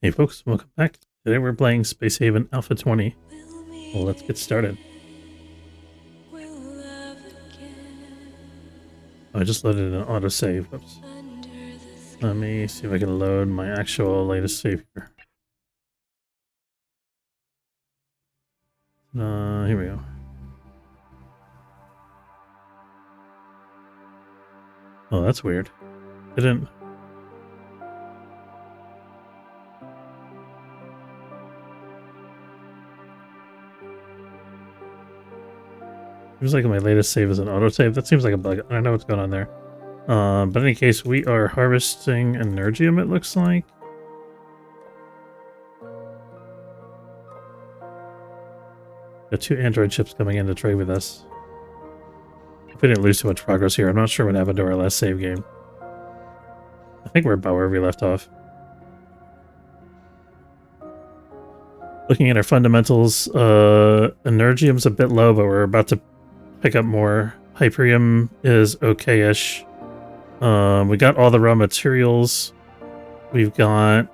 Hey folks, welcome back. Today we're playing Space Haven Alpha 20. Well, let's get started. I just loaded an autosave. Whoops. Let me see if I can load my actual latest save here. Here we go. Oh, that's weird. Didn't... Seems like my latest save is an autosave. That seems like a bug. I don't know what's going on there. But in any case, we are harvesting Energium, it looks like. Got 2 android ships coming in to trade with us. If we didn't lose too much progress here, I'm not sure what happened to our last save game. I think we're about where we left off. Looking at our fundamentals, Energium's a bit low, but we're about to pick up more. Hyperium is okay-ish. We got all the raw materials. We've got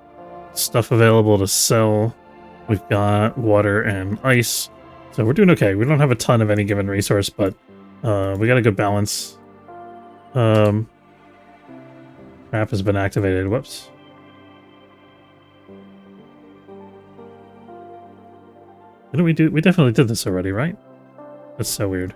stuff available to sell. We've got water and ice. So we're doing okay. We don't have a ton of any given resource, but we got a good balance. Trap has been activated. Whoops. Didn't we do? We definitely did this already, right? That's so weird.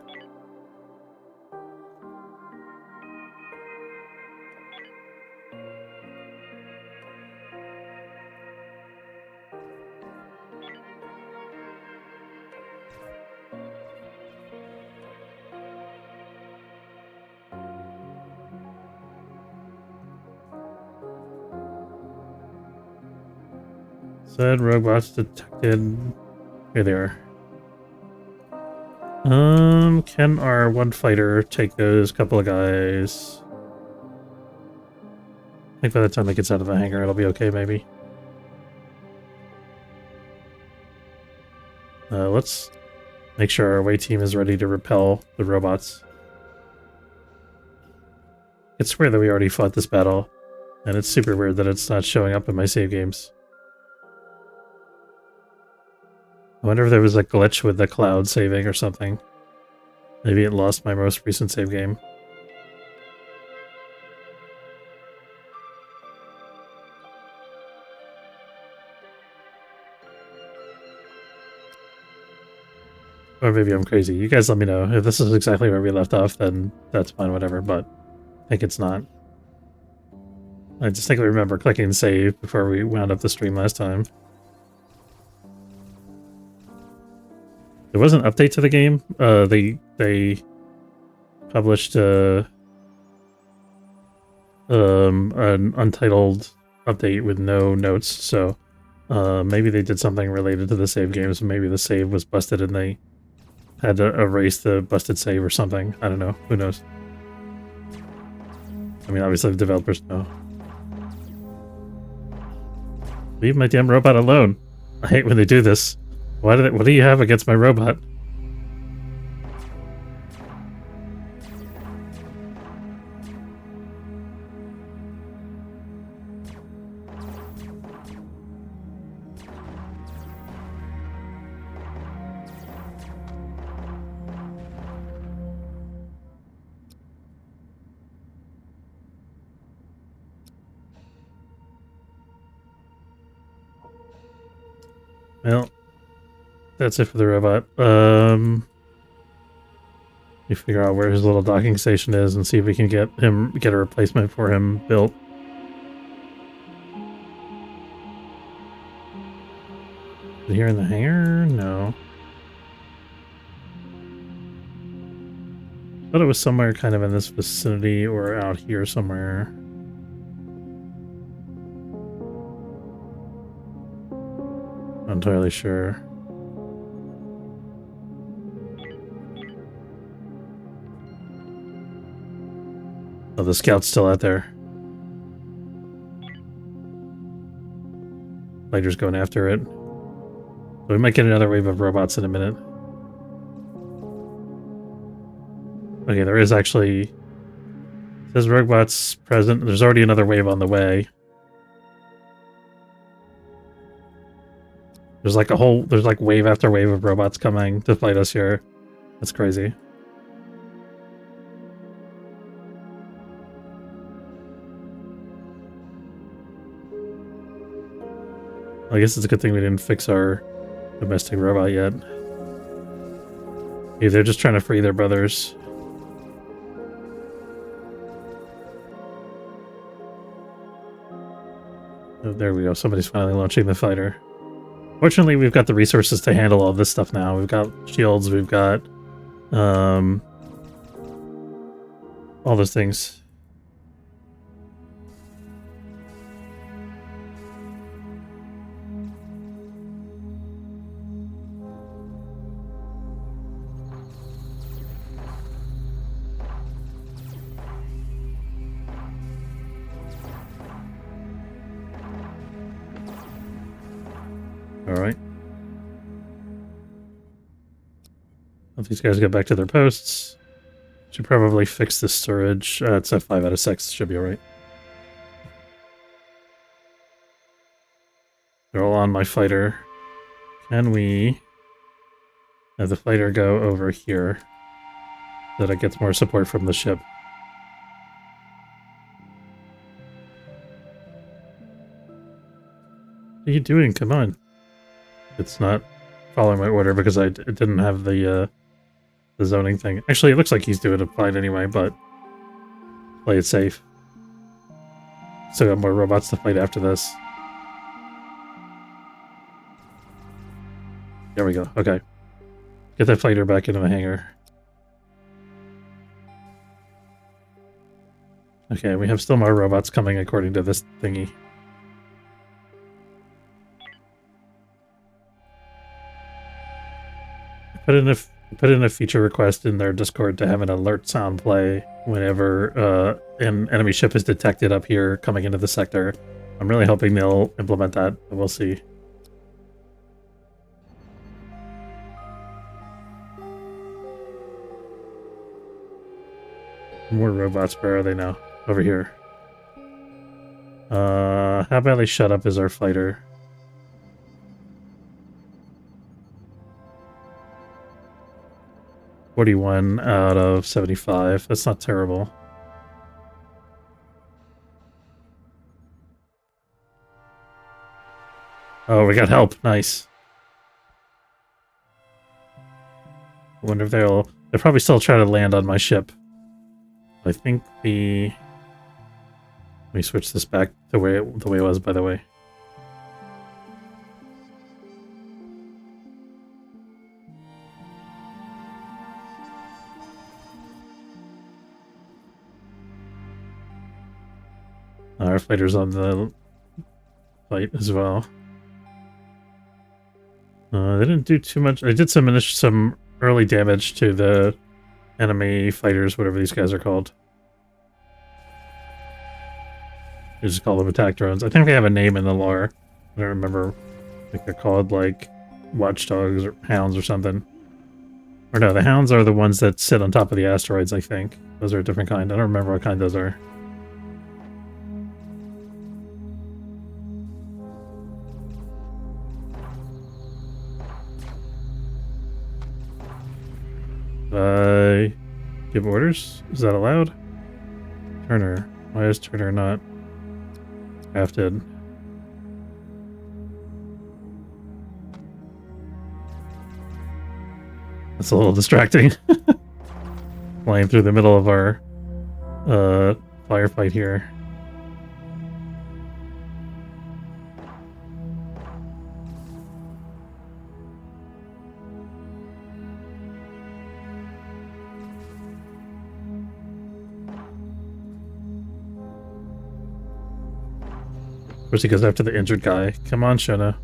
Said robots detected. Here they are. Can our one fighter take those couple of guys? I think by the time it gets out of the hangar, it'll be okay, maybe. Let's make sure our away team is ready to repel the robots. I swear that we already fought this battle, and it's super weird that it's not showing up in my save games. I wonder if there was a glitch with the cloud saving or something. Maybe it lost my most recent save game. Or maybe I'm crazy. You guys let me know. If this is exactly where we left off, then that's fine, whatever, but I think it's not. I just think I remember clicking save before we wound up the stream last time. There was an update to the game. They published an untitled update with no notes, so maybe they did something related to the save games. Maybe the save was busted and they had to erase the busted save or something. I don't know. Who knows? I mean, obviously the developers know. Leave my damn robot alone. I hate when they do this. What do you have against my robot? Well, that's it for the robot. We figure out where his little docking station is and see if we can get a replacement for him built. Is he here in the hangar? No. I thought it was somewhere kind of in this vicinity or out here somewhere. Not entirely sure. Oh, the scout's still out there. Fighter's going after it. So we might get another wave of robots in a minute. Okay, there is actually... It says robots present. There's already another wave on the way. There's like there's like wave after wave of robots coming to fight us here. That's crazy. I guess it's a good thing we didn't fix our domestic robot yet. Maybe they're just trying to free their brothers. Oh, there we go. Somebody's finally launching the fighter. Fortunately, we've got the resources to handle all this stuff now. We've got shields, we've got all those things. Alright. Let these guys get back to their posts. Should probably fix this storage. It's a 5 out of 6. Should be alright. They're all on my fighter. Can we have the fighter go over here so that it gets more support from the ship? What are you doing? Come on. It's not following my order because it didn't have the zoning thing. Actually, it looks like he's doing it fine anyway, but play it safe. Still got more robots to fight after this. There we go. Okay. Get that fighter back into the hangar. Okay, we have still more robots coming according to this thingy. Put in a feature request in their Discord to have an alert sound play whenever an enemy ship is detected up here coming into the sector. I'm really hoping they'll implement that, but we'll see. More robots, where are they now? Over here. How about they shut up as our fighter? $41 out of 75. That's not terrible. Oh, we got help. Nice. I wonder if they'll probably still try to land on my ship. I think let me switch this back the way it was, by the way. Our fighter's on the fight as well. They didn't do too much. They did some early damage to the enemy fighters, whatever these guys are called. You just call them attack drones. I think they have a name in the lore. I don't remember. I think they're called like watchdogs or hounds or something. Or no, the hounds are the ones that sit on top of the asteroids, I think. Those are a different kind. I don't remember what kind those are. Give orders? Is that allowed? Turner. Why is Turner not drafted? That's a little distracting. Flying through the middle of our firefight here. Of course he goes after the injured guy. Come on, Shona.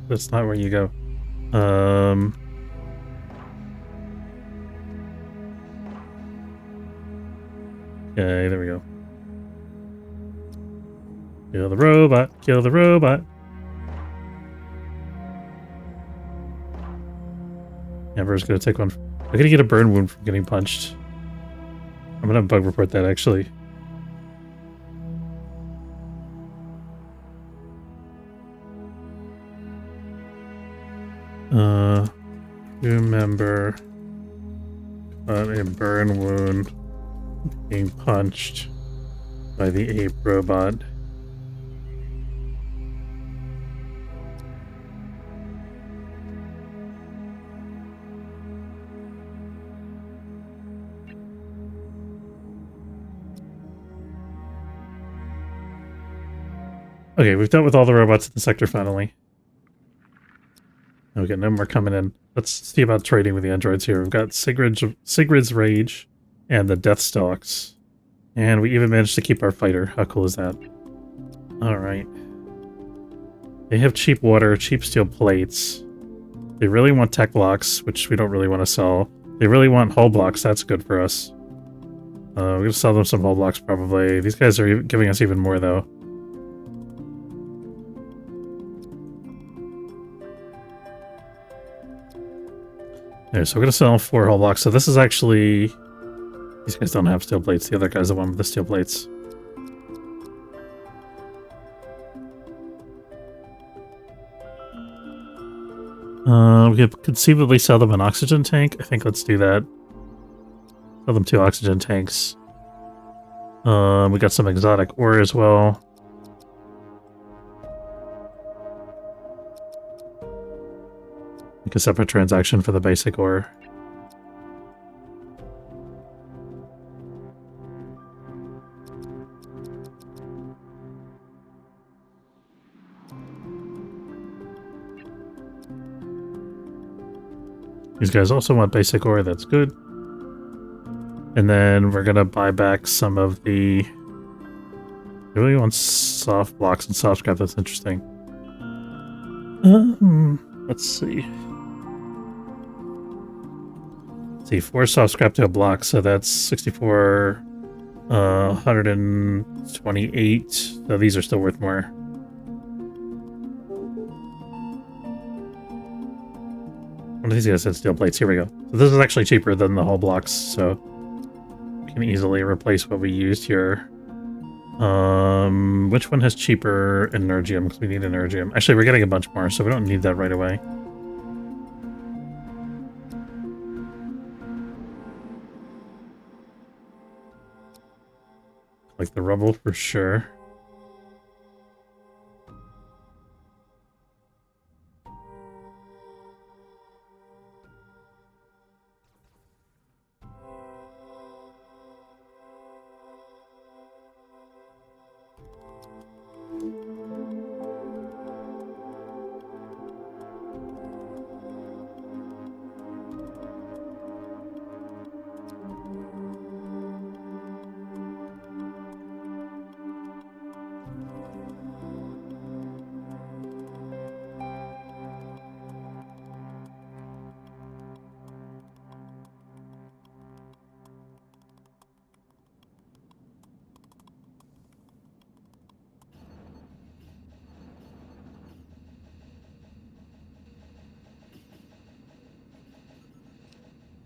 That's not where you go. Okay, there we go. Kill the robot. Kill the robot. Amber's gonna take one. I'm gonna get a burn wound from getting punched. I'm gonna bug report that, actually. Crew member got a burn wound being punched by the ape robot. Okay, we've dealt with all the robots in the sector finally. Okay, no more coming in. Let's see about trading with the androids here. We've got Sigrid's Rage and the Deathstalks. And we even managed to keep our fighter. How cool is that? Alright. They have cheap water, cheap steel plates. They really want tech blocks, which we don't really want to sell. They really want hull blocks. That's good for us. We're going to sell them some hull blocks probably. These guys are giving us even more though. Okay, so we're going to sell 4 hull blocks. So this is actually... These guys don't have steel plates. The other guy's the one with the steel plates. We could conceivably sell them an oxygen tank. I think let's do that. Sell them 2 oxygen tanks. We got some exotic ore as well. Make a separate transaction for the basic ore. These guys also want basic ore, that's good. And then we're gonna buy back some of the... They really want soft blocks and soft scrap, that's interesting. Let's see. 4 soft scrap to a block, so that's 64, 128. So these are still worth more. One of these guys had steel plates. Here we go. So this is actually cheaper than the hull blocks, so we can easily replace what we used here. Which one has cheaper energium? Because we need energium. Actually, we're getting a bunch more, so we don't need that right away. Like the rubble for sure.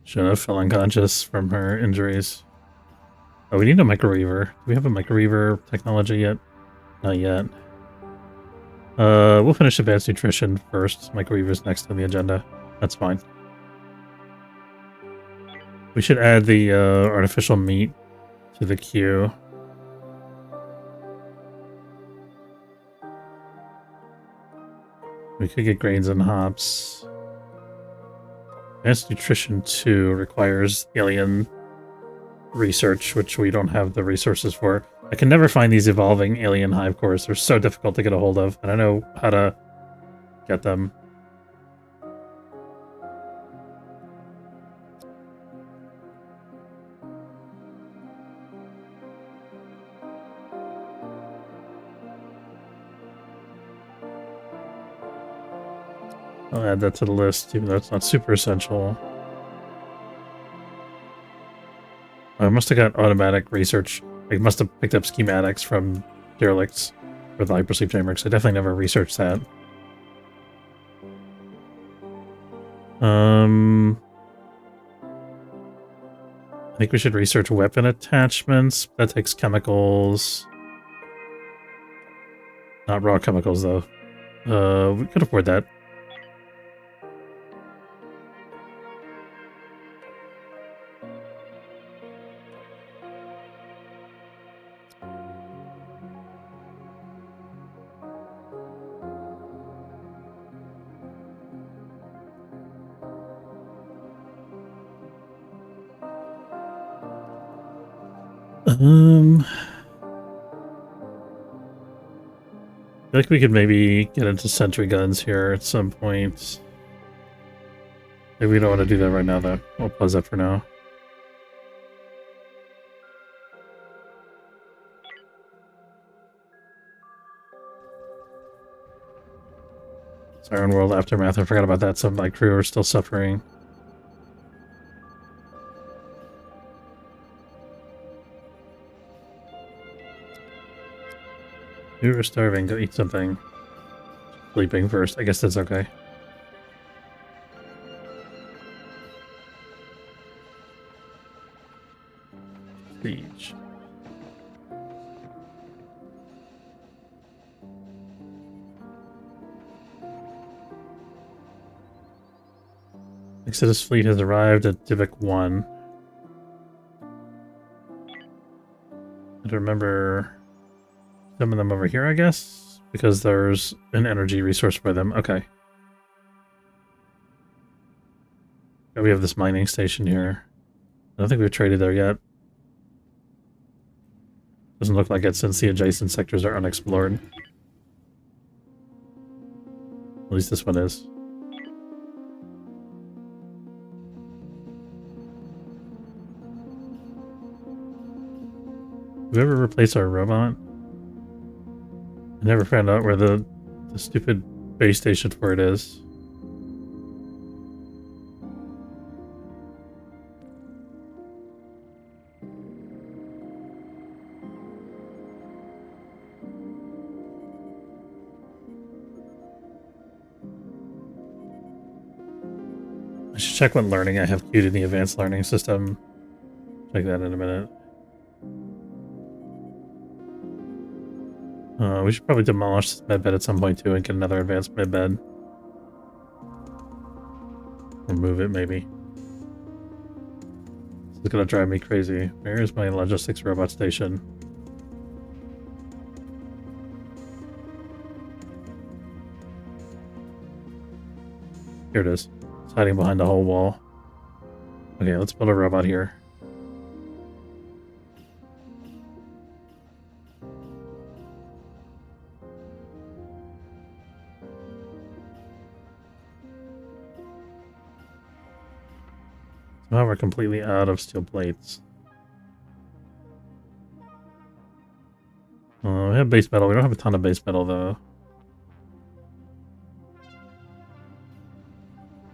Jenna fell unconscious from her injuries. Oh, we need a microweaver. Do we have a microweaver technology yet? Not yet. We'll finish advanced nutrition first. Microweaver's next on the agenda. That's fine. We should add the artificial meat to the queue. We could get grains and hops. Advanced Nutrition 2 requires alien research, which we don't have the resources for. I can never find these evolving alien hive cores. They're so difficult to get a hold of. I don't know how to get them. I'll add that to the list, even though it's not super essential. I must have got automatic research. I must have picked up schematics from derelicts for the hypersleep chamber, because I definitely never researched that. I think we should research weapon attachments. That takes chemicals. Not raw chemicals, though. We could afford that. I feel like we could maybe get into sentry guns here at some point. Maybe we don't want to do that right now, though. We'll pause that for now. Siren World Aftermath. I forgot about that. Some of my crew are still suffering. You were starving. Go eat something. Sleeping first. I guess that's okay. Siege. Exodus fleet has arrived at Divik 1. I remember some of them over here, I guess, because there's an energy resource for them. Okay. We have this mining station here. I don't think we've traded there yet. Doesn't look like it since the adjacent sectors are unexplored. At least this one is. Did we ever replace our robot? I never found out where the stupid base station for it is. I should check what learning I have queued in the advanced learning system. Check that in a minute. We should probably demolish this medbed at some point too and get another advanced medbed. Or move it, maybe. This is gonna drive me crazy. Where's my logistics robot station? Here it is. It's hiding behind the whole wall. Okay, let's build a robot here. Somehow we're completely out of steel plates. We have base metal. We don't have a ton of base metal, though.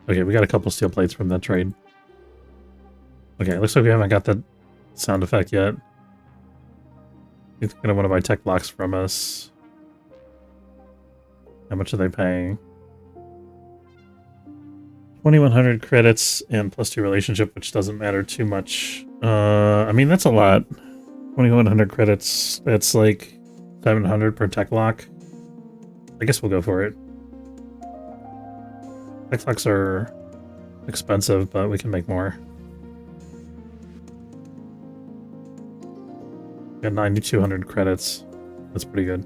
Okay, we got a couple steel plates from that trade. Okay, looks like we haven't got that sound effect yet. He's gonna want to buy tech blocks from us. How much are they paying? 2,100 credits and +2 relationship, which doesn't matter too much. I mean, that's a lot. 2,100 credits. That's like 700 per tech lock. I guess we'll go for it. Tech locks are expensive, but we can make more. Got 9,200 credits. That's pretty good.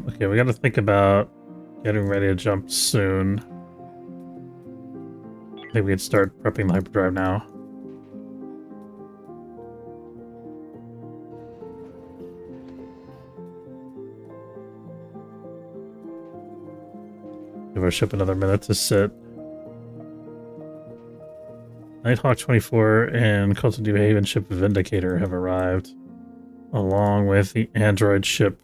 Okay, we got to think about getting ready to jump soon. I think we could start prepping the hyperdrive now. Give our ship another minute to sit. Nighthawk 24 and Cult of New Haven ship Vindicator have arrived, along with the android ship.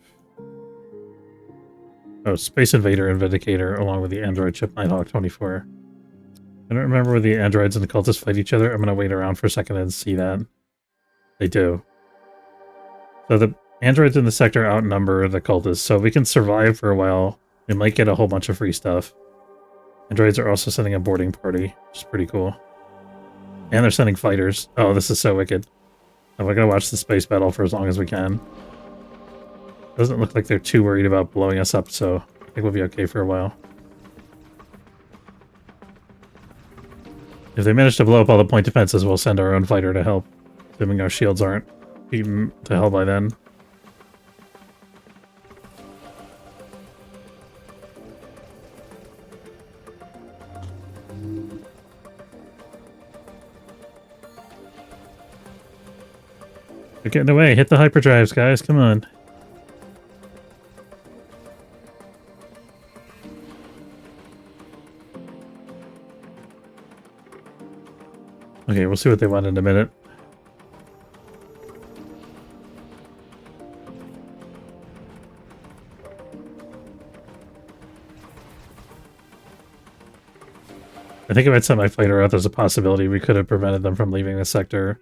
Oh, Space Invader and Vindicator, along with the android ship Nighthawk 24. I don't remember where the androids and the cultists fight each other. I'm going to wait around for a second and see that. They do. So the androids in the sector outnumber the cultists, so we can survive for a while. We might get a whole bunch of free stuff. Androids are also sending a boarding party, which is pretty cool. And they're sending fighters. Oh, this is so wicked. And we're going to watch the space battle for as long as we can. Doesn't look like they're too worried about blowing us up, so I think we'll be okay for a while. If they manage to blow up all the point defenses, we'll send our own fighter to help, assuming our shields aren't beaten to hell by then. They're getting away. Hit the hyperdrives, guys. Come on. Okay, we'll see what they want in a minute. I think if I'd sent my fighter out, there's a possibility we could have prevented them from leaving the sector.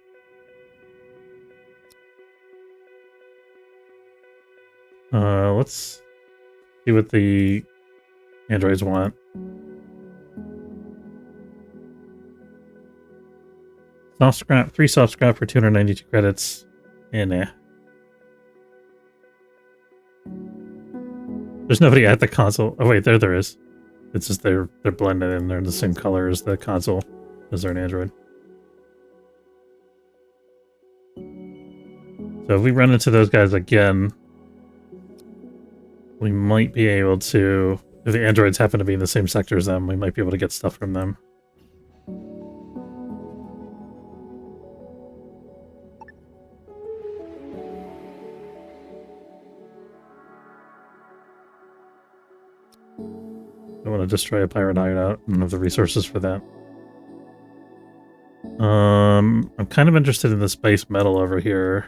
Let's see what the androids want. Soft scrap, 3 soft scrap for 292 credits. And there's nobody at the console. Oh wait, there is. It's just they're blended in. They're the same color as the console, as they're an android. So if we run into those guys again, we might be able to, if the androids happen to be in the same sector as them, we might be able to get stuff from them. I want to destroy a pirate hideout. I don't have the resources for that. I'm kind of interested in this base metal over here.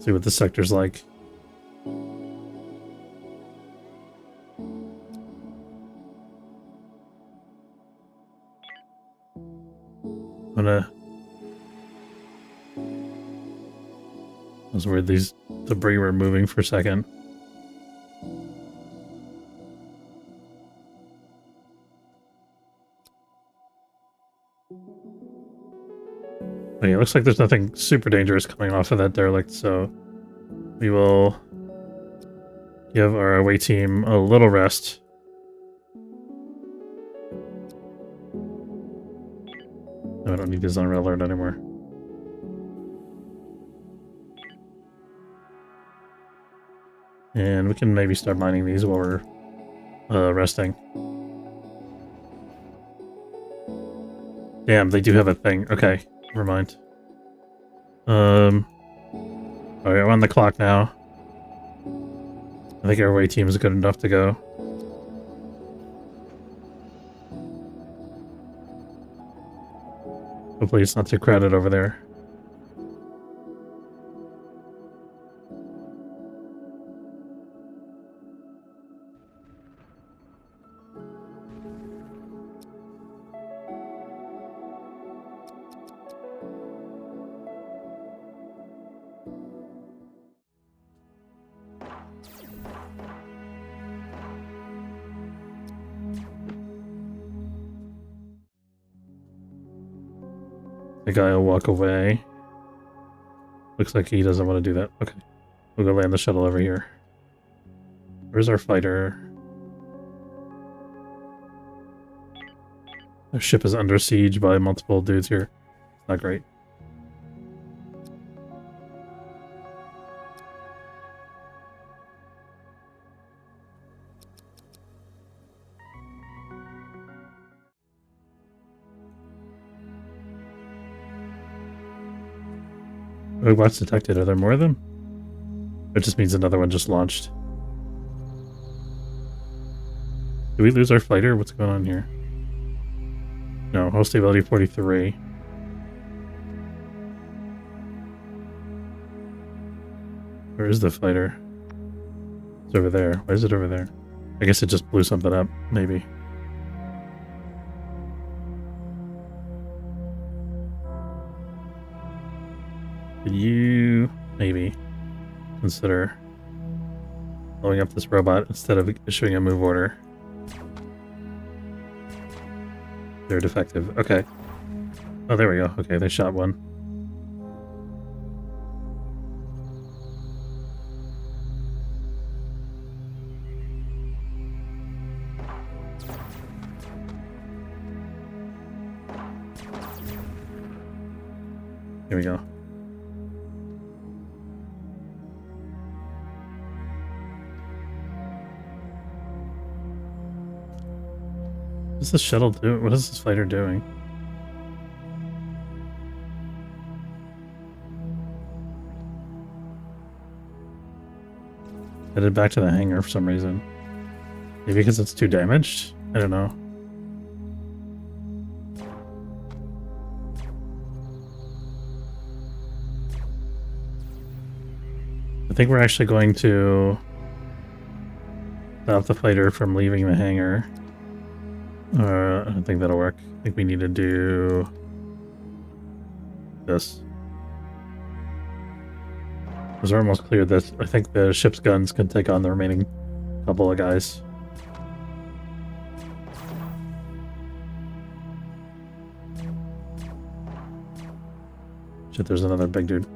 See what the sector's like. It was weird these debris were moving for a second. Okay, it looks like there's nothing super dangerous coming off of that derelict, so we will give our away team a little rest. No, I don't need his on alert anymore. And we can maybe start mining these while we're resting. Damn, they do have a thing. Okay, never mind. Alright, we're on the clock now. I think our away team is good enough to go. Hopefully it's not too crowded over there. The guy will walk away. Looks like he doesn't want to do that. Okay. We'll go land the shuttle over here. Where's our fighter? Our ship is under siege by multiple dudes here. Not great. Robots detected. Are there more of them? It just means another one just launched. Did we lose our fighter? What's going on here? No, hull stability 43. Where is the fighter? It's over there. Why is it over there? I guess it just blew something up, maybe. Could you maybe consider blowing up this robot instead of issuing a move order? They're defective. Okay. Oh, there we go. Okay, they shot one. Here we go. What's this shuttle doing? What is this fighter doing? Headed back to the hangar for some reason. Maybe because it's too damaged? I don't know. I think we're actually going to stop the fighter from leaving the hangar. I don't think that'll work. I think we need to do this. Because we're almost cleared this. I think the ship's guns can take on the remaining couple of guys. Shit, there's another big dude.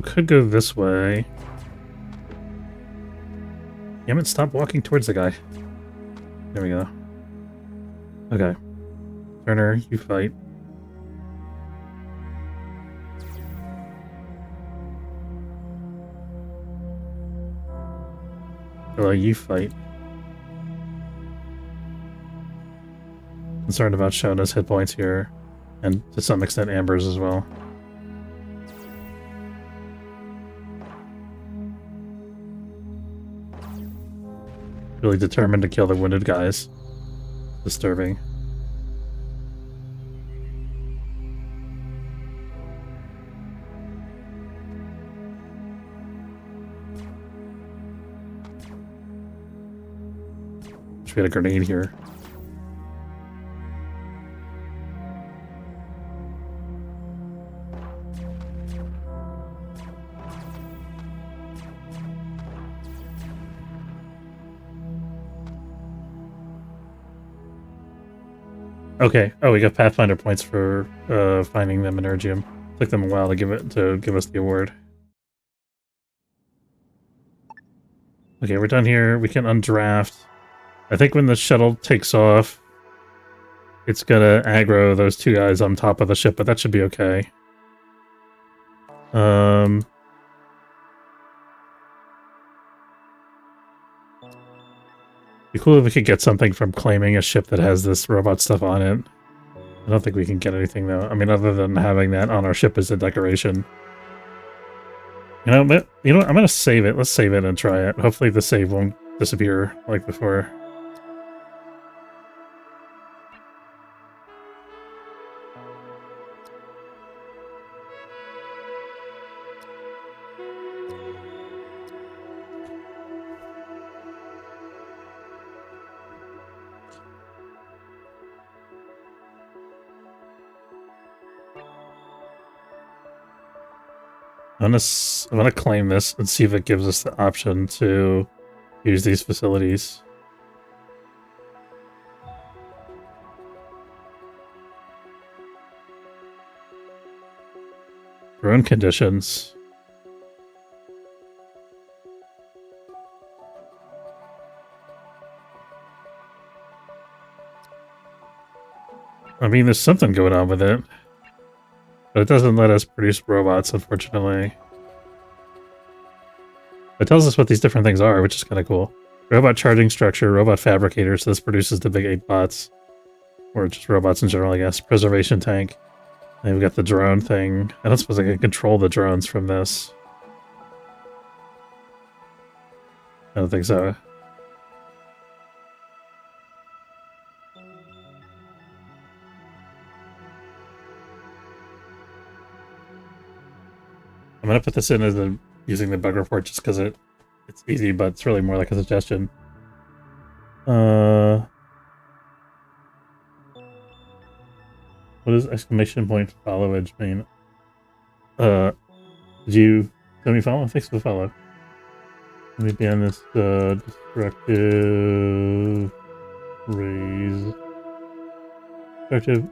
Could go this way. Damn it, stop walking towards the guy. There we go. Okay. Turner, you fight. You fight. Concerned about Shona's hit points here, and to some extent Amber's as well. Really determined to kill the wounded guys. Disturbing. We had a grenade here. Okay. Oh, we got Pathfinder points for finding the Minergium. Took them a while to give us the award. Okay, we're done here. We can undraft. I think when the shuttle takes off, it's gonna aggro those two guys on top of the ship, but that should be okay. Be cool if we could get something from claiming a ship that has this robot stuff on it. I don't think we can get anything though. I mean, other than having that on our ship as a decoration. You know, I'm gonna save it. Let's save it and try it. Hopefully the save won't disappear like before. I'm gonna claim this and see if it gives us the option to use these facilities. Drone conditions. I mean, there's something going on with it. But it doesn't let us produce robots, unfortunately. It tells us what these different things are, which is kind of cool. Robot charging structure, robot fabricator, so this produces the big 8 bots. Or just robots in general, I guess. Preservation tank. And we've got the drone thing. I don't suppose I can control the drones from this. I don't think so. I'm gonna put this in as using the bug report just because it's easy, but it's really more like a suggestion. What does exclamation point followage mean? Did you let me follow? Thanks for the follow. Let me be on this destructive raise. Destructive.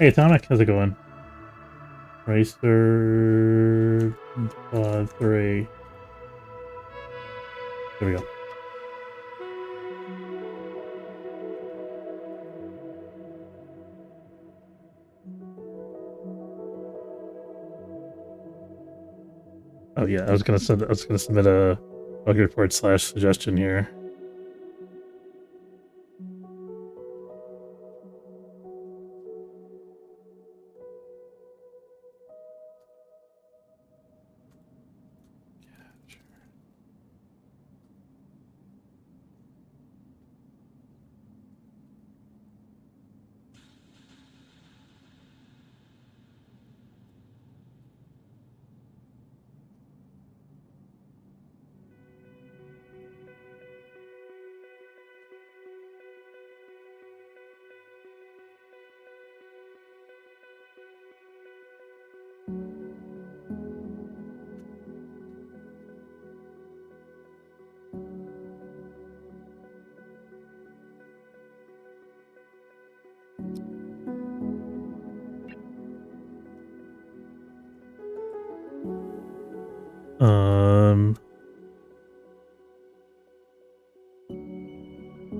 Hey Atomic, how's it going? Racer 3. There we go. Oh yeah, I was gonna submit a bug report / suggestion here.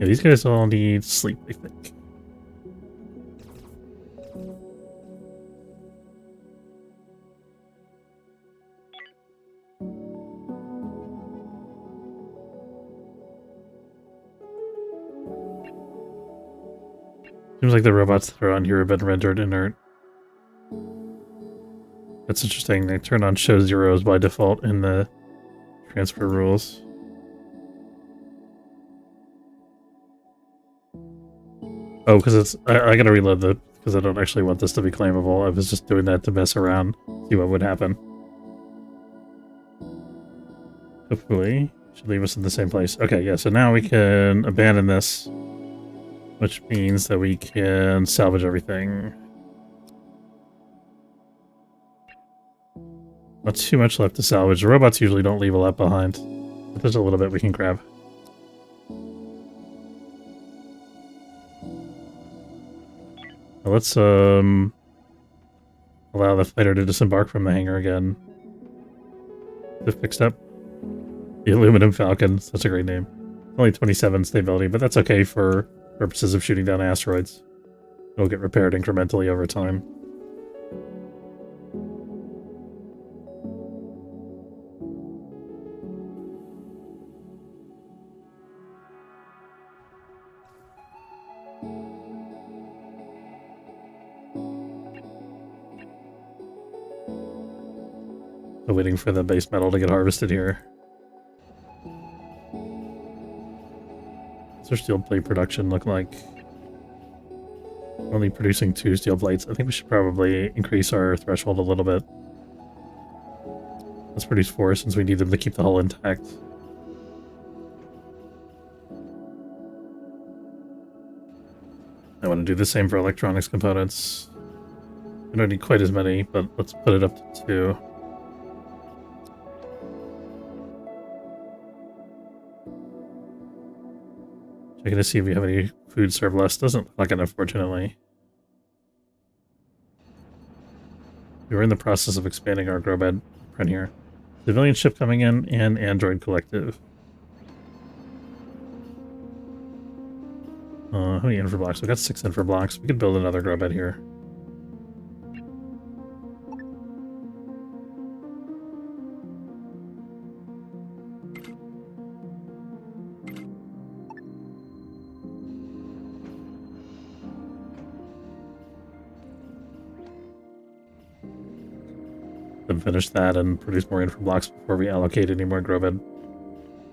Yeah, these guys all need sleep, I think. Seems like the robots that are on here have been rendered inert. That's interesting. They turn on show zeros by default in the transfer rules. Oh, because it's... I gotta reload because I don't actually want this to be claimable. I was just doing that to mess around, see what would happen. Hopefully, should leave us in the same place. Okay, yeah, so now we can abandon this, which means that we can salvage everything. Not too much left to salvage. The robots usually don't leave a lot behind, but there's a little bit we can grab. Now let's allow the fighter to disembark from the hangar again. Is it fixed up? The Aluminum Falcon. That's a great name. Only 27 stability, but that's okay for purposes of shooting down asteroids. It'll get repaired incrementally over time. So waiting for the base metal to get harvested here. What's our steel plate production look like? Only producing 2 steel plates. I think we should probably increase our threshold a little bit. Let's produce 4 since we need them to keep the hull intact. I want to do the same for electronics components. We don't need quite as many, but let's put it up to 2. Checking to see if we have any food surplus. Doesn't look like it, unfortunately. We were in the process of expanding our grow bed print here. Civilian ship coming in and Android Collective. How many infra blocks? We got 6 infra blocks. We could build another grow bed here. Then finish that and produce more infra blocks before we allocate any more grow bed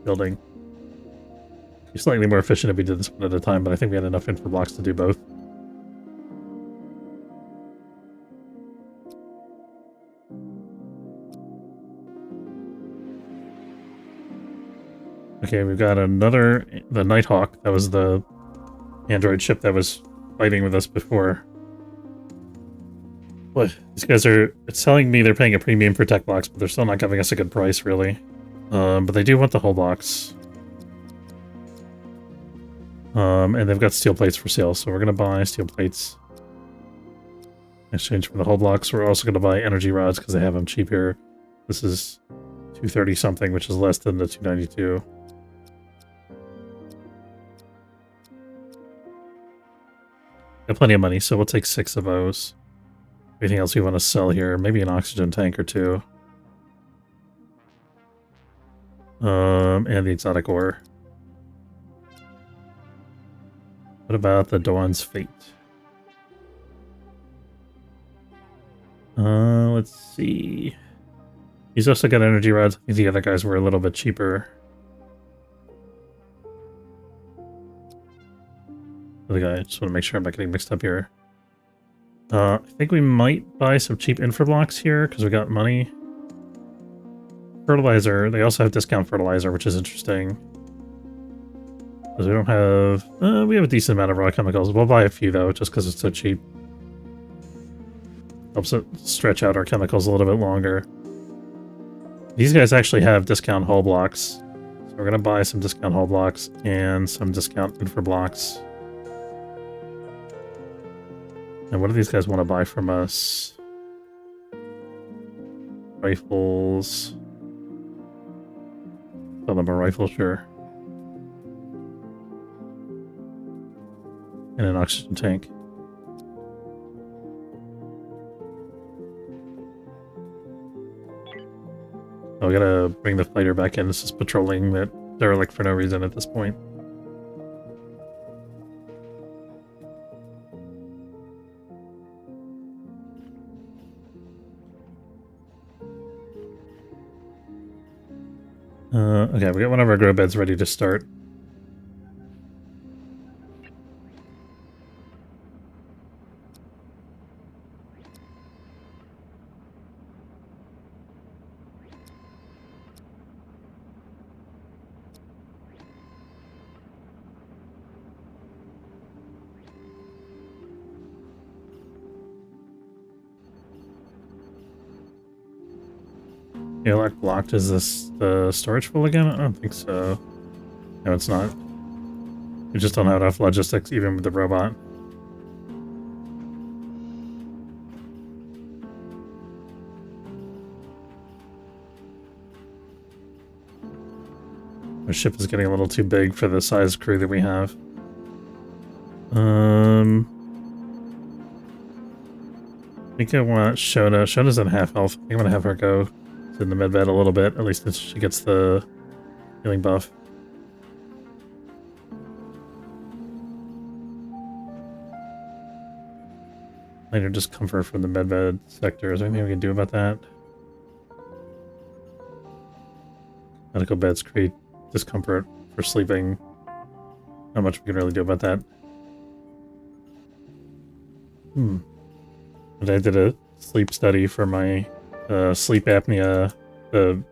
building. Be slightly more efficient if we did this one at a time, but I think we had enough infra blocks to do both. Okay, we've got the Nighthawk. That was the android ship that was fighting with us before. What? These guys are... It's telling me they're paying a premium for tech blocks, but they're still not giving us a good price, really. But they do want the whole box. And they've got steel plates for sale, so we're going to buy steel plates. In exchange for the hull blocks, we're also going to buy energy rods because they have them cheap here. This is 230 something, which is less than the 292. Got plenty of money, so we'll take 6 of those. Anything else we want to sell here? Maybe an oxygen tank or 2. And the exotic ore. What about the Dawn's Fate? Let's see. He's also got energy rods. I think the other guys were a little bit cheaper. The guy, I just want to make sure I'm not getting mixed up here. I think we might buy some cheap infra blocks here because we got money. Fertilizer, they also have discount fertilizer, which is interesting. Because we don't have... we have a decent amount of raw chemicals. We'll buy a few, though, just because it's so cheap. Helps it stretch out our chemicals a little bit longer. These guys actually have discount hull blocks. So we're going to buy some discount hull blocks and some discount infra blocks. And what do these guys want to buy from us? Rifles. Sell them a rifle, sure. And an oxygen tank. Oh, we gotta bring the fighter back in. This is patrolling that derelict for no reason at this point. Okay, we got one of our grow beds ready to start. Airlock blocked. Is this the storage full again? I don't think so. No, it's not. We just don't have enough logistics, even with the robot. Our ship is getting a little too big for the size crew that we have. I think I want Shona. Shona's at half health. I think I'm gonna have her go in the medbed a little bit, at least until she gets the healing buff. Later discomfort from the medbed sector. Is there anything we can do about that? Medical beds create discomfort for sleeping. Not much we can really do about that. But I did a sleep study for my sleep apnea. You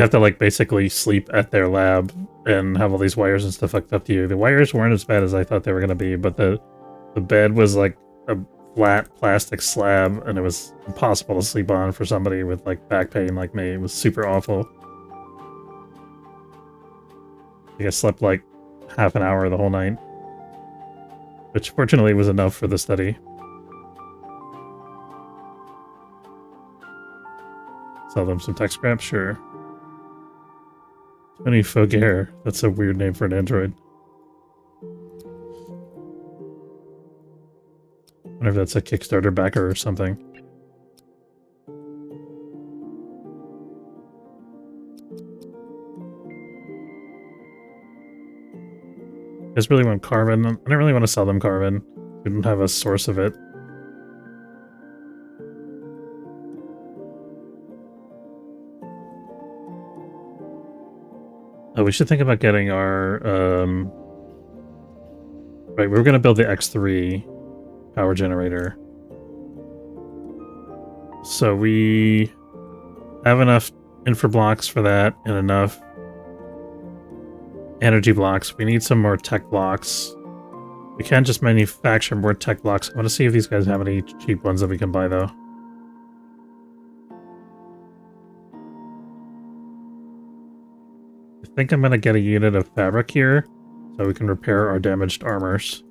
have to like basically sleep at their lab and have all these wires and stuff hooked up to you. The wires weren't as bad as I thought they were gonna be, but the bed was like a flat plastic slab, and it was impossible to sleep on for somebody with like back pain like me. It was super awful. I think I slept like half an hour the whole night, which fortunately was enough for the study. Sell them some tech scrap, sure. Tony Foguer. That's a weird name for an android. Wonder if that's a Kickstarter backer or something. You guys really want carbon? I don't really want to sell them carbon. We don't have a source of it. Oh, we should think about getting our, right, we were going to build the X3 power generator. So we have enough infra blocks for that and enough energy blocks. We need some more tech blocks. We can't just manufacture more tech blocks. I want to see if these guys have any cheap ones that we can buy, though. I think I'm going to get a unit of fabric here so we can repair our damaged armors.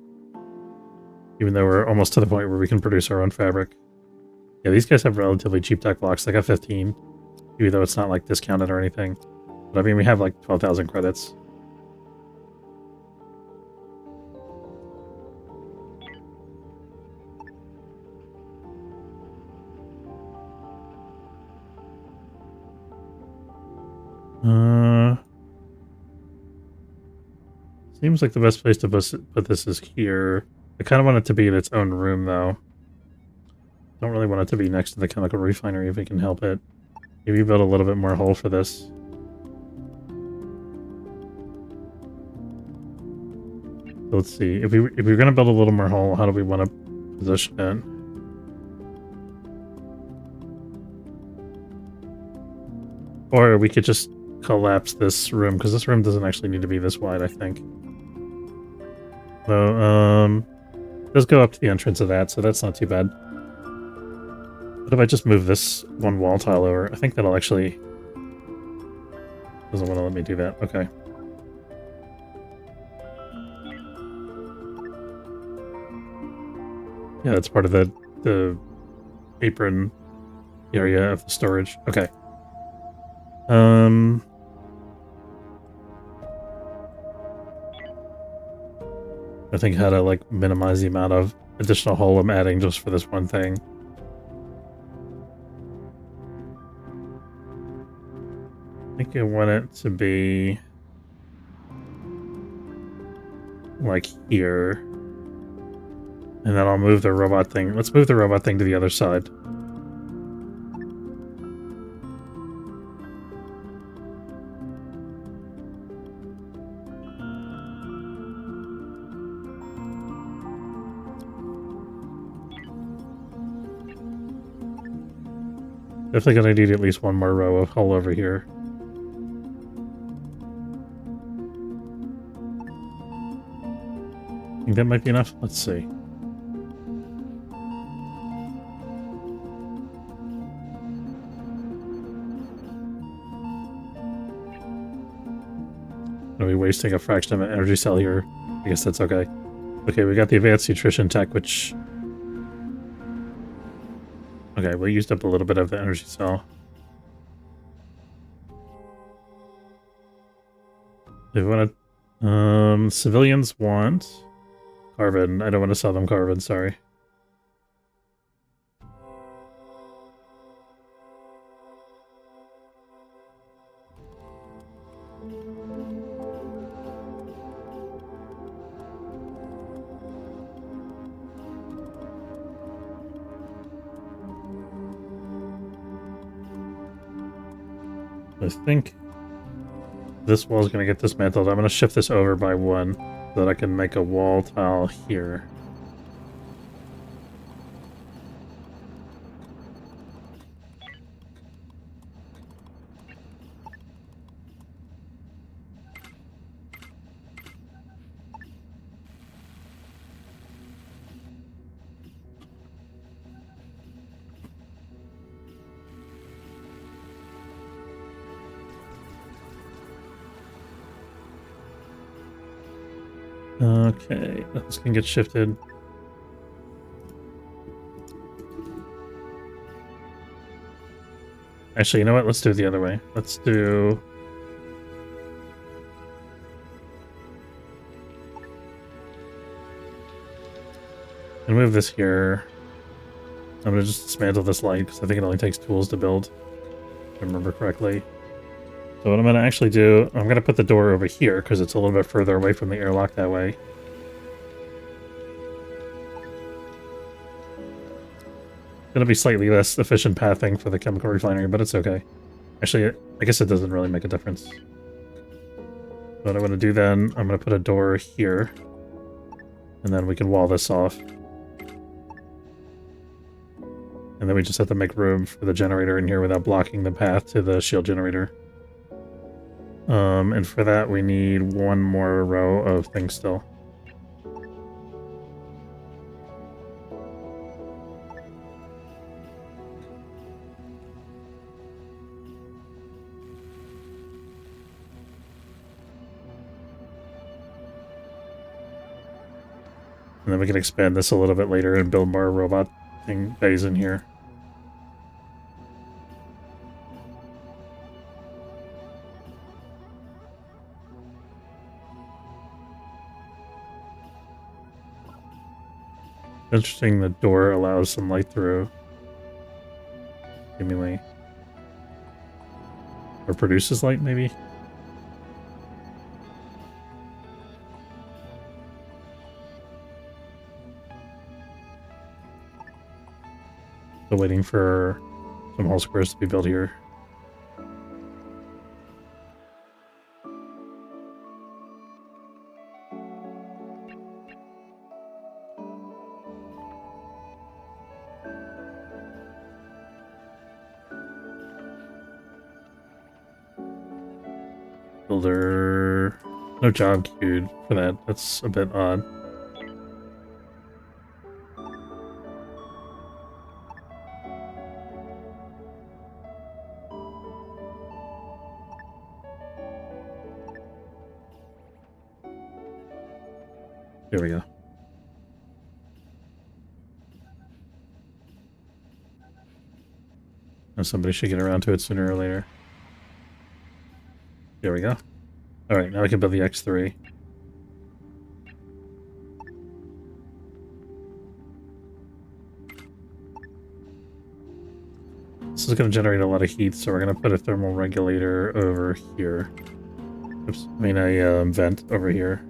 Even though we're almost to the point where we can produce our own fabric. Yeah, these guys have relatively cheap tech blocks. They got 15, even though it's not like discounted or anything. But I mean, we have like 12,000 credits. Seems like the best place to put this is here. I kind of want it to be in its own room, though. Don't really want it to be next to the chemical refinery if we can help it. Maybe build a little bit more hole for this. So let's see. If we're gonna build a little more hole, how do we want to position it? Or we could just collapse this room, because this room doesn't actually need to be this wide, I think. So, let's go up to the entrance of that, so that's not too bad. What if I just move this one wall tile over? I think that'll actually... Doesn't want to let me do that. Okay. Yeah, that's part of the apron area of the storage. Okay. I think how to like minimize the amount of additional hole I'm adding just for this one thing. I think I want it to be like here. And then I'll move the robot thing. Let's move the robot thing to the other side. Definitely gonna need at least one more row of hull over here. Think that might be enough? Let's see. Are we wasting a fraction of an energy cell here? I guess that's okay. Okay, we got the advanced nutrition tech, which... Okay, we used up a little bit of the energy cell. They want to... civilians want... carbon. I don't want to sell them carbon, sorry. I think this wall is going to get dismantled. I'm going to shift this over by one so that I can make a wall tile here. Okay, this can get shifted. Actually, you know what? Let's do it the other way. Let's do... and move this here. I'm going to just dismantle this light, because I think it only takes tools to build, if I remember correctly. So what I'm going to actually do, I'm going to put the door over here, because it's a little bit further away from the airlock that way. Going to be slightly less efficient pathing for the chemical refinery, but it's okay. Actually, I guess it doesn't really make a difference. What I'm going to do then, I'm going to put a door here. And then we can wall this off. And then we just have to make room for the generator in here without blocking the path to the shield generator. And for that, we need one more row of things still. And then we can expand this a little bit later and build more robot thing bays in here. Interesting, the door allows some light through. Seemingly. Or produces light, maybe? Still waiting for some hull squares to be built here. Builder... No job queued for that. That's a bit odd. There we go. Now somebody should get around to it sooner or later. There we go. Alright, now we can build the X3. This is going to generate a lot of heat, so we're going to put a thermal regulator over here. Oops, I mean a vent over here.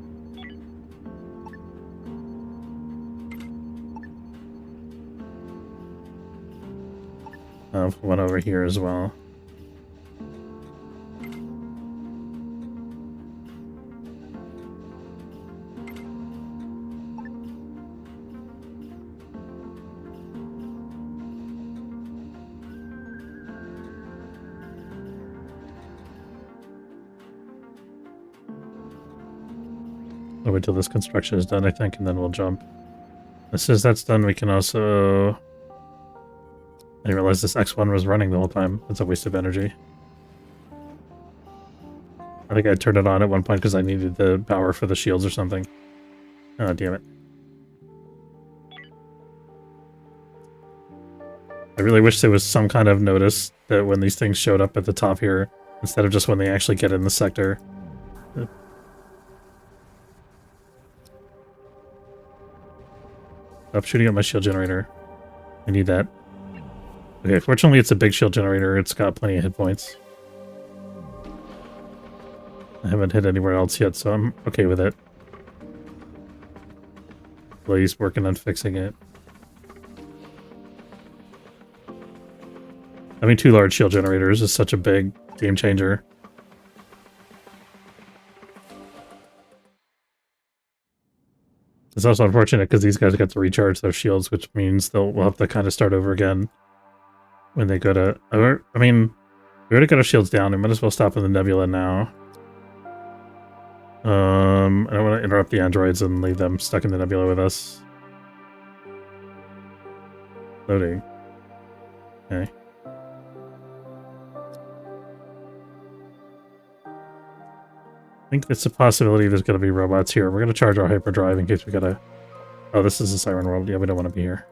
One over here as well. I'll wait till this construction is done, I think, and then we'll jump. As soon as that's done, we can also... I didn't realize this X1 was running the whole time. That's a waste of energy. I think I turned it on at one point because I needed the power for the shields or something. Oh, damn it. I really wish there was some kind of notice that when these things showed up at the top here, instead of just when they actually get in the sector. Stop shooting at my shield generator. I need that. Okay, fortunately it's a big shield generator. It's got plenty of hit points. I haven't hit anywhere else yet, so I'm okay with it. Well, he's working on fixing it. Having 2 large shield generators is such a big game changer. It's also unfortunate because these guys get to recharge their shields, which means we'll have to kind of start over again when they go to... I mean, we already got our shields down. We might as well stop in the nebula now. I don't want to interrupt the androids and leave them stuck in the nebula with us. Loading. Okay. I think it's a possibility there's going to be robots here. We're going to charge our hyperdrive in case we got to... Oh, this is a siren world. Yeah, we don't want to be here.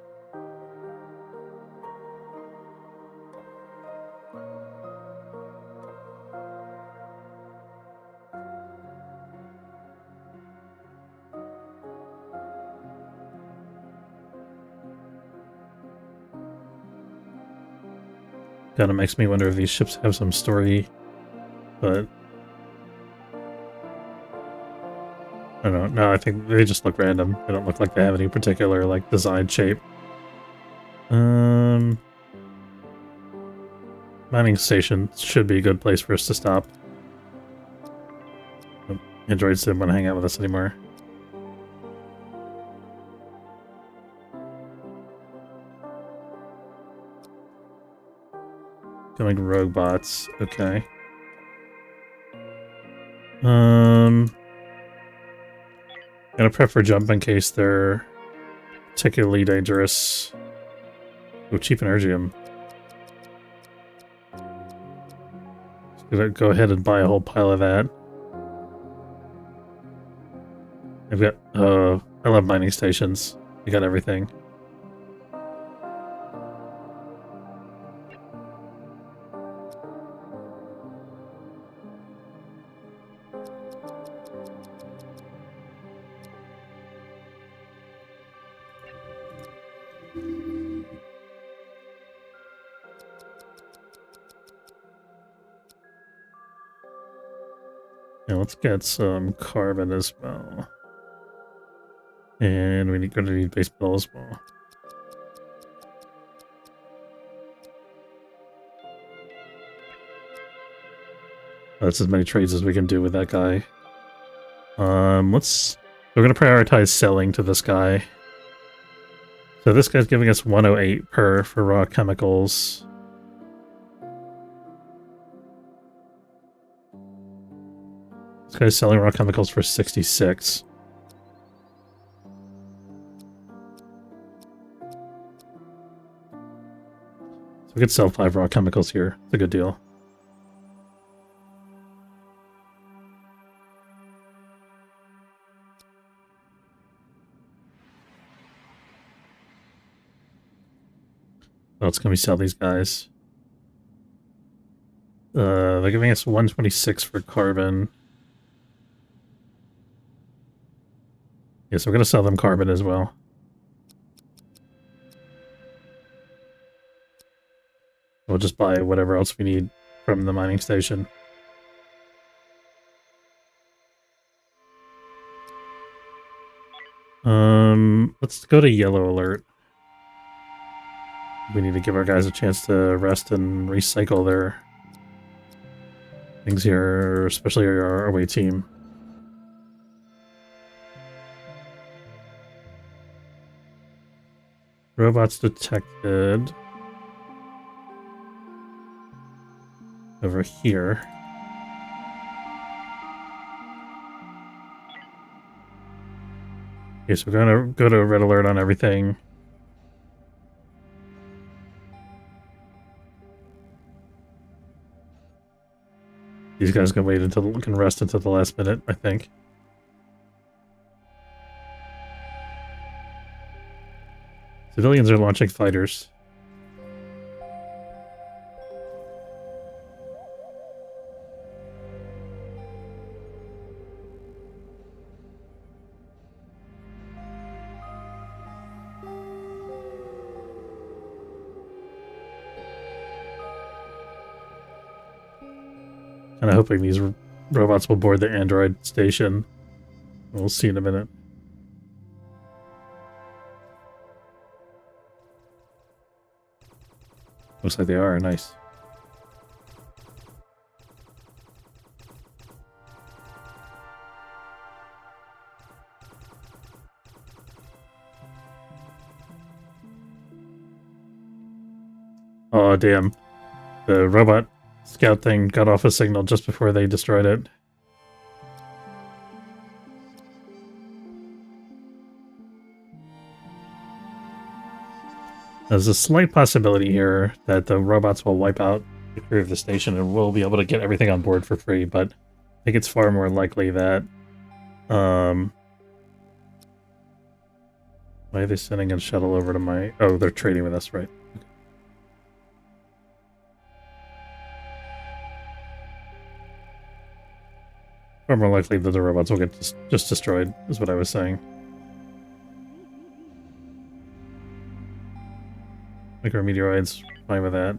Kind of makes me wonder if these ships have some story, but I don't know. No, I think they just look random. They don't look like they have any particular like design shape. Mining station should be a good place for us to stop. Androids didn't want to hang out with us anymore. Going rogue bots. Okay. Gonna prep for jump in case they're particularly dangerous. Oh, cheap energium. Gonna go ahead and buy a whole pile of that. I've got I love mining stations. You got everything. Yeah, let's get some carbon as well. And we're going to need base metal as well. That's as many trades as we can do with that guy. We're going to prioritize selling to this guy. So this guy's giving us 108 per for raw chemicals. This guy's selling raw chemicals for 66. So we could sell 5 raw chemicals here. It's a good deal. What else can we sell these guys? They're giving us 126 for carbon. Yeah, so we're going to sell them carbon as well. We'll just buy whatever else we need from the mining station. Let's go to yellow alert. We need to give our guys a chance to rest and recycle their things here, especially our away team. Robots detected over here. Okay, so we're gonna go to red alert on everything. These guys can rest until the last minute, I think. Civilians are launching fighters. Kind of hoping these robots will board the android station. We'll see in a minute. Looks like they are. Nice. Oh, damn. The robot scout thing got off a signal just before they destroyed it. There's a slight possibility here that the robots will wipe out the crew of the station and we'll be able to get everything on board for free, but I think it's far more likely that... why are they sending a shuttle over to my... Oh, they're trading with us, right? Far more likely that the robots will get just destroyed, is what I was saying. Micrometeoroids, fine with that.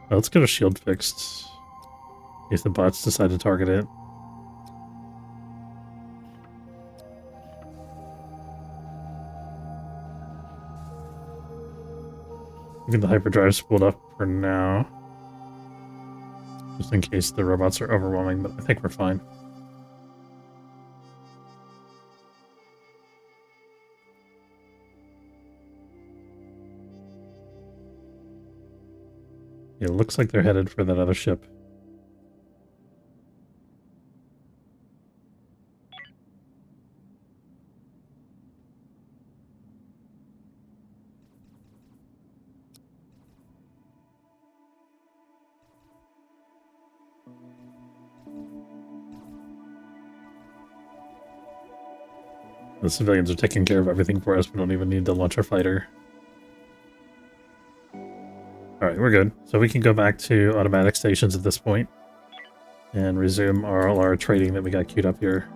Well, let's get a shield fixed. In case the bots decide to target it. Get the hyperdrive spooled up for now. Just in case the robots are overwhelming, but I think we're fine. It looks like they're headed for that other ship. The civilians are taking care of everything for us. We don't even need to launch our fighter. Alright, we're good. So we can go back to automatic stations at this point and resume all our trading that we got queued up here.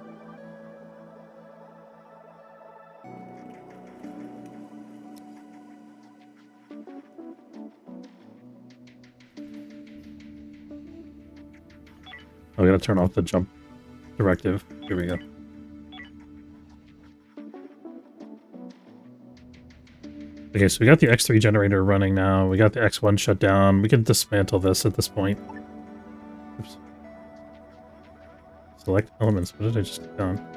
Oh, we gotta turn off the jump directive. Here we go. Okay, so we got the X3 generator running now. We got the X1 shut down. We can dismantle this at this point. Oops. Select elements. What did I just click on?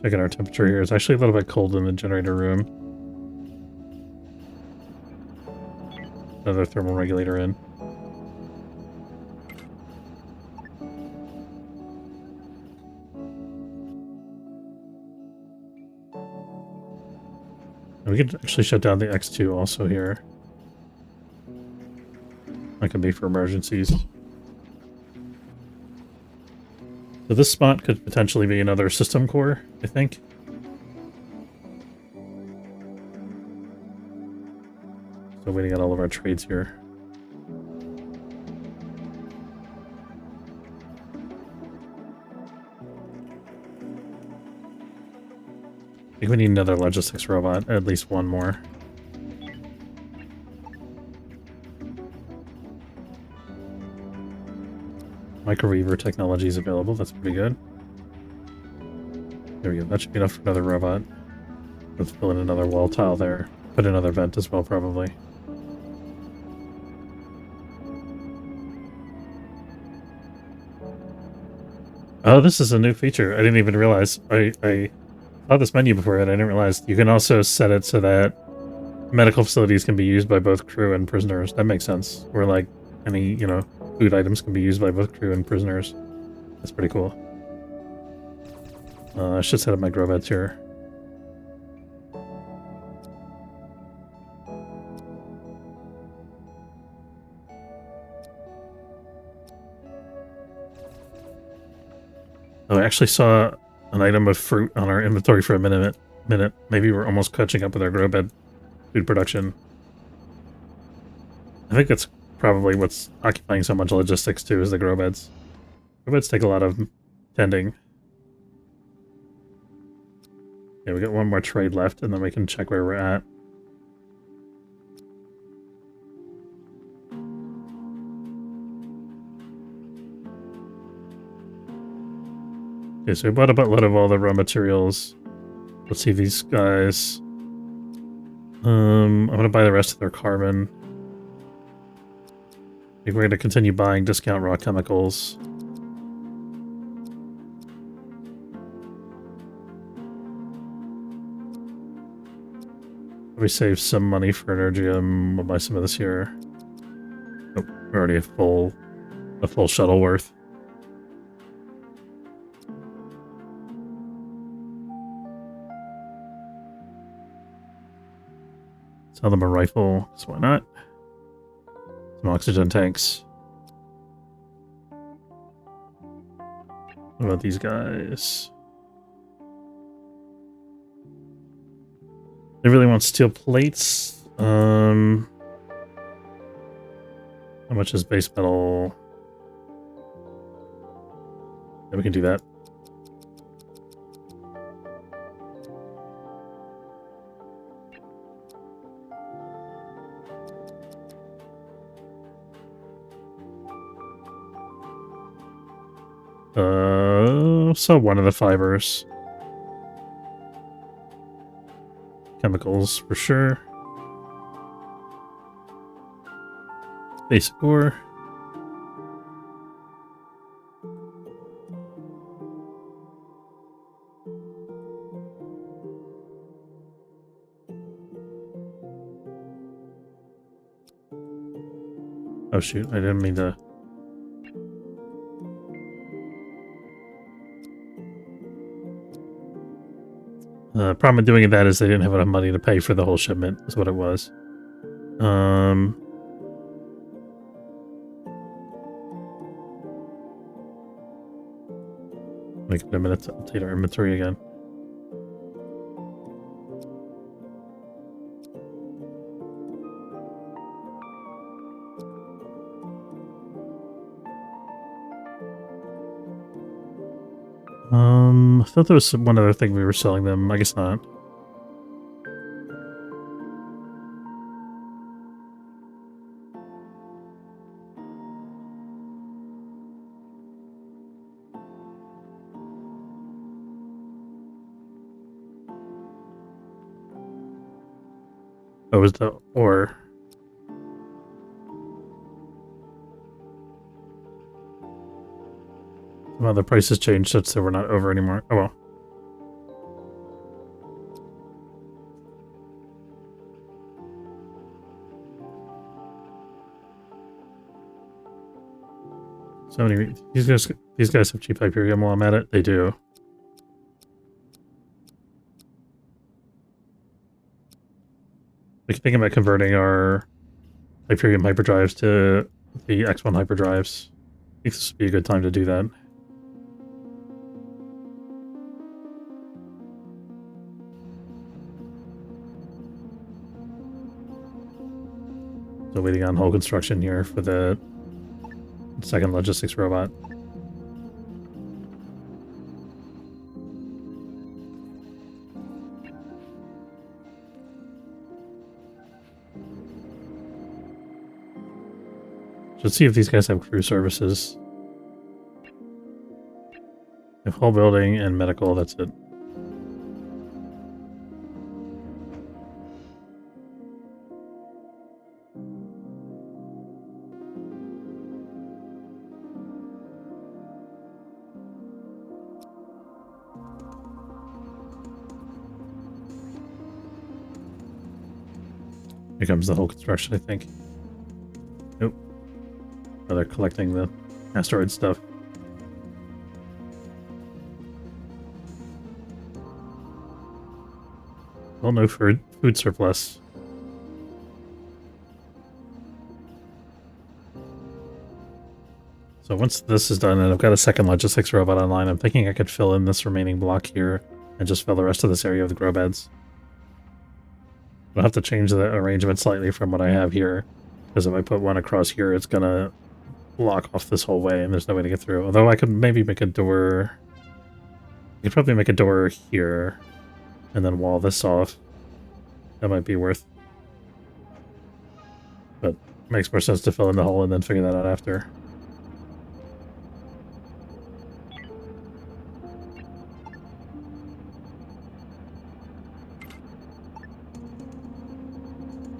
Checking our temperature here. It's actually a little bit cold in the generator room. Another thermal regulator in. And we could actually shut down the X2 also here. That could be for emergencies. So this spot could potentially be another system core, I think. So waiting on all of our trades here. I think we need another logistics robot, at least one more. Microweaver technology is available, that's pretty good. There we go, that should be enough for another robot. Let's fill in another wall tile there. Put another vent as well, probably. Oh, this is a new feature. I didn't even realize. I saw this menu before and I didn't realize you can also set it so that medical facilities can be used by both crew and prisoners. That makes sense. Where, like, any, you know, food items can be used by both crew and prisoners. That's pretty cool. I should set up my grow beds here. Oh, I actually saw an item of fruit on our inventory for a minute. Maybe we're almost catching up with our grow bed food production. I think that's probably what's occupying so much logistics too, is the grow beds. Grow beds take a lot of tending. Yeah, we got one more trade left, and then we can check where we're at. Okay, so we bought a buttload of all the raw materials. Let's see these guys. I'm gonna buy the rest of their carbon. I think we're gonna continue buying discount raw chemicals. We save some money for Energium. We'll buy some of this here. Oh, we're already a full shuttle worth. Sell them a rifle, so why not? Some oxygen tanks. What about these guys? They really want steel plates. How much is base metal? Yeah, we can do that. So one of the fibers. Chemicals, for sure. Basic ore. Oh shoot, I didn't mean to. The problem with doing that is they didn't have enough money to pay for the whole shipment, is what it was. Make it a minute to update our inventory again. I thought there was one other thing we were selling them. I guess not. Oh, it was the ore. Well, the prices changed such that we're not over anymore. Oh well. So many. These guys have cheap Hyperium while I'm at it. They do. We can think about converting our Hyperium hyperdrives to the X1 hyperdrives. I think this would be a good time to do that. So waiting on hull construction here for the second logistics robot. Let's see if these guys have crew services. If hull building and medical, that's it. Here comes the whole construction, I think. Nope. Oh, they're collecting the asteroid stuff. Well, no food surplus. So once this is done and I've got a second logistics robot online, I'm thinking I could fill in this remaining block here and just fill the rest of this area with the grow beds. I'll have to change the arrangement slightly from what I have here, because if I put one across here, it's gonna block off this whole way and there's no way to get through. Although I could maybe make a door. I could probably make a door here and then wall this off. That might be worth. But it makes more sense to fill in the hole and then figure that out after.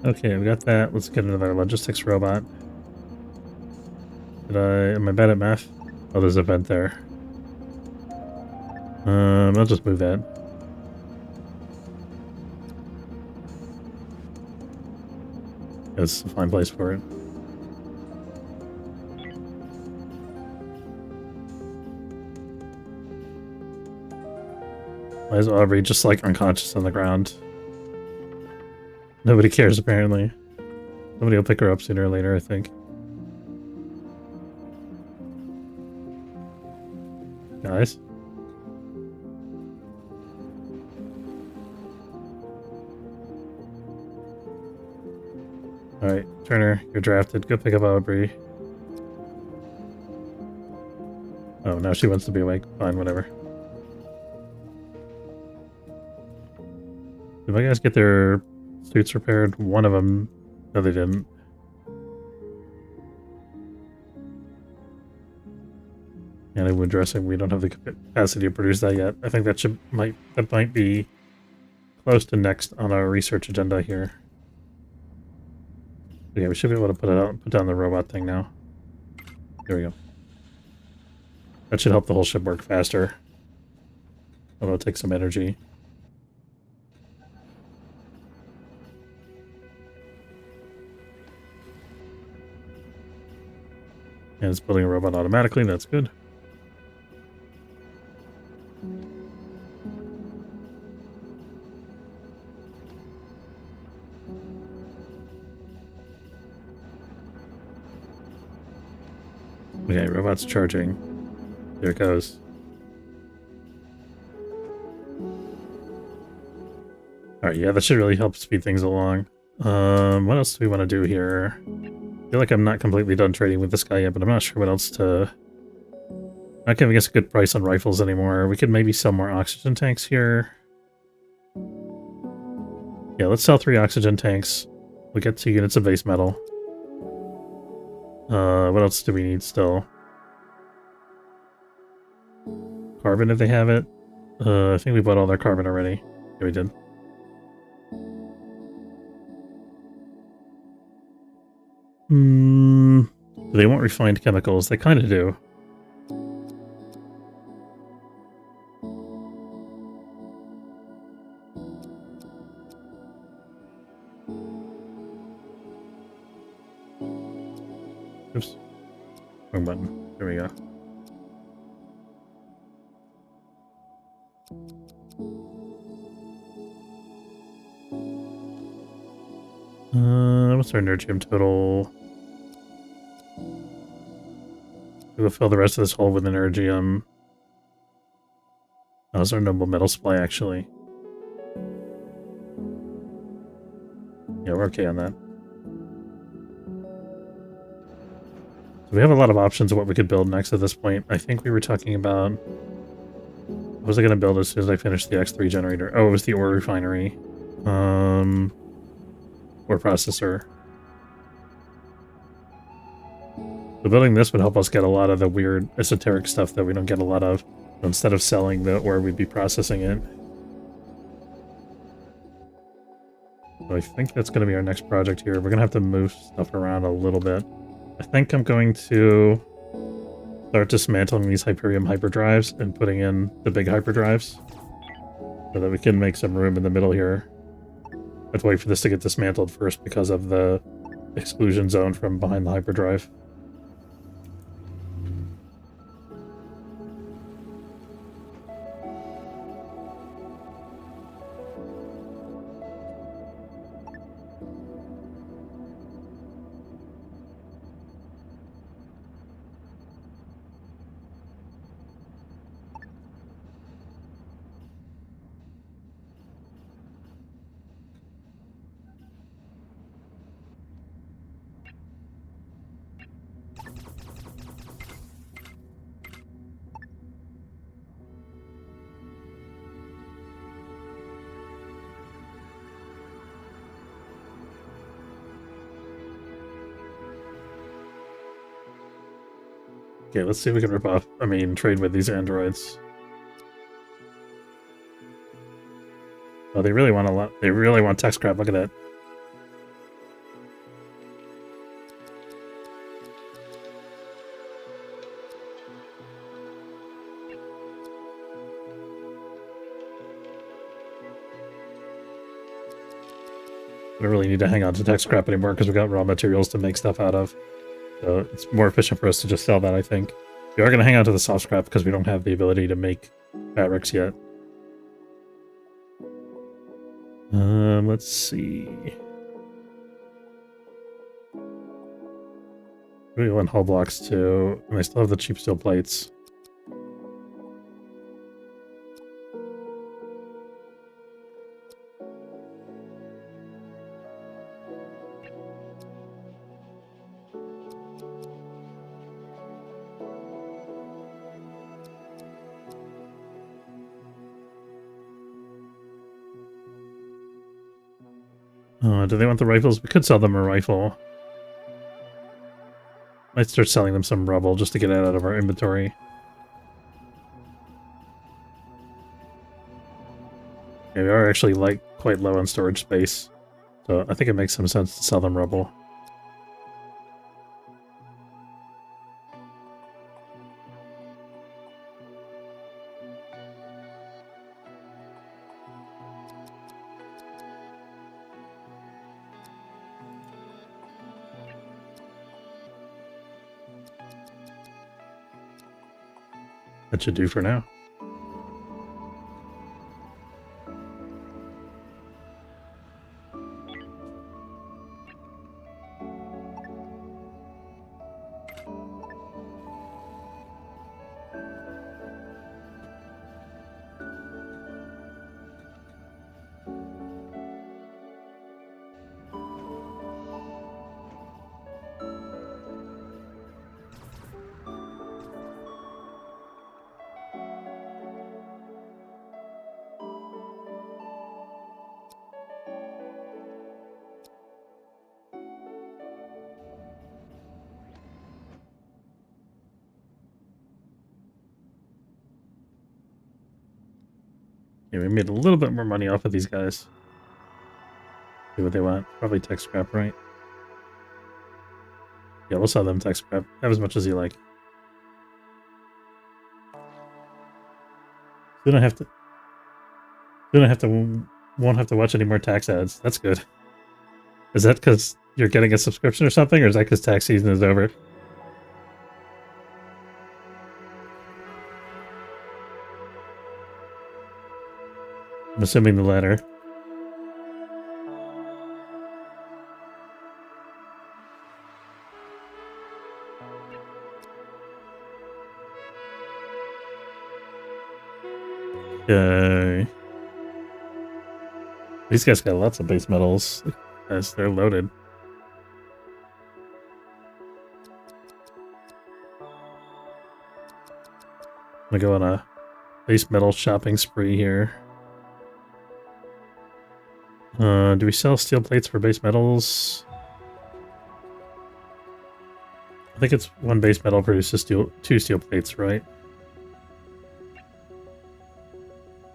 Okay, we got that. Let's get another logistics robot. Am I bad at math? Oh, there's a vent there. I'll just move that. It's a fine place for it. Why is Aubrey just like unconscious on the ground? Nobody cares apparently. Somebody will pick her up sooner or later, I think. Guys? Alright, Turner, you're drafted. Go pick up Aubrey. Oh, now she wants to be awake. Fine, whatever. Did my guys get their suits repaired? One of them... No, they didn't. And wood dressing, we don't have the capacity to produce that yet. I think that might be close to next on our research agenda here. Yeah, we should be able to put down the robot thing now. There we go. That should help the whole ship work faster. Although it takes some energy. And it's building a robot automatically, that's good. Okay, robot's charging. There it goes. Alright, yeah, that should really help speed things along. What else do we want to do here? I feel like I'm not completely done trading with this guy yet, but I'm not sure what else to... Not giving us a good price on rifles anymore. We could maybe sell more oxygen tanks here. Yeah, let's sell 3 oxygen tanks. We get 2 units of base metal. What else do we need still? Carbon, if they have it. I think we bought all their carbon already. Yeah, we did. They want refined chemicals. They kind of do. Oops. Wrong button. There we go. What's our Energium total? We'll fill the rest of this hole with Energium. Oh, it's our noble metal supply, actually. Yeah, we're okay on that. So we have a lot of options of what we could build next at this point. I think we were talking about... What was I going to build as soon as I finished the X3 generator? Oh, it was the ore refinery. Ore processor. So building this would help us get a lot of the weird esoteric stuff that we don't get a lot of. Instead of selling the ore, we'd be processing it. So I think that's going to be our next project here. We're going to have to move stuff around a little bit. I think I'm going to start dismantling these Hyperium hyperdrives and putting in the big hyperdrives so that we can make some room in the middle here. I have to wait for this to get dismantled first because of the exclusion zone from behind the hyperdrive. Okay, let's see if we can rip off, trade with these androids. Oh, they really want a lot. They really want tech scrap. Look at that. I don't really need to hang on to tech scrap anymore because we got raw materials to make stuff out of. So it's more efficient for us to just sell that, I think. We are going to hang on to the soft scrap because we don't have the ability to make fabrics yet. Let's see. We want hull blocks too, and I still have the cheap steel plates. Do they want the rifles? We could sell them a rifle. Might start selling them some rubble just to get it out of our inventory. Yeah, we are actually quite low on storage space, so I think it makes some sense to sell them rubble. That should do for now. Yeah, we made a little bit more money off of these guys. See what they want. Probably tech scrap, right? Yeah, we'll sell them tech scrap. Have as much as you like. We don't have to. We don't have to. Won't have to watch any more tax ads. That's good. Is that because you're getting a subscription or something, or is that because tax season is over? I'm assuming the latter. Yay. These guys got lots of base metals. As they're loaded. I'm gonna go on a base metal shopping spree here. Do we sell steel plates for base metals? I think it's one base metal produces two steel plates, right?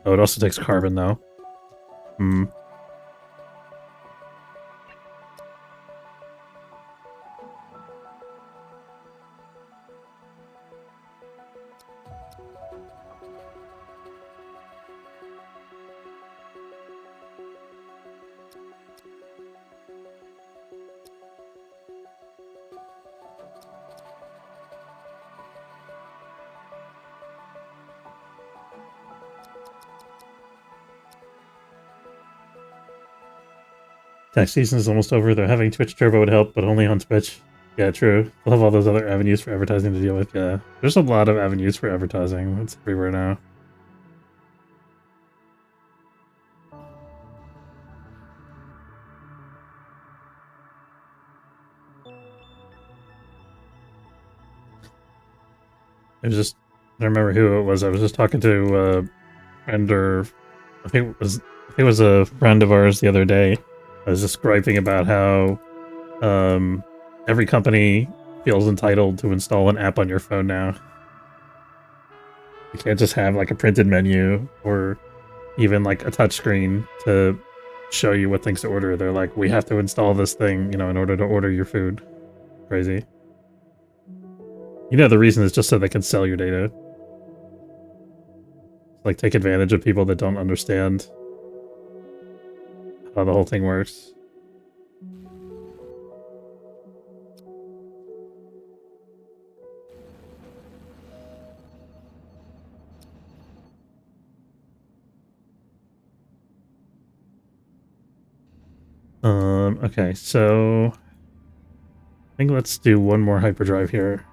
Oh, it also takes carbon though. Hmm. Tax season is almost over. They're having Twitch Turbo would help, but only on Twitch. Yeah, true. They'll have all those other avenues for advertising to deal with. Yeah, there's a lot of avenues for advertising. It's everywhere now. It was just, I don't remember who it was. I was just talking to a friend, or I think it was a friend of ours the other day. I was just griping about how every company feels entitled to install an app on your phone now. You can't just have like a printed menu or even like a touchscreen to show you what things to order. They're like, we have to install this thing, in order to order your food. Crazy. The reason is just so they can sell your data. Like, take advantage of people that don't understand how the whole thing works. Okay, so I think let's do one more hyperdrive here.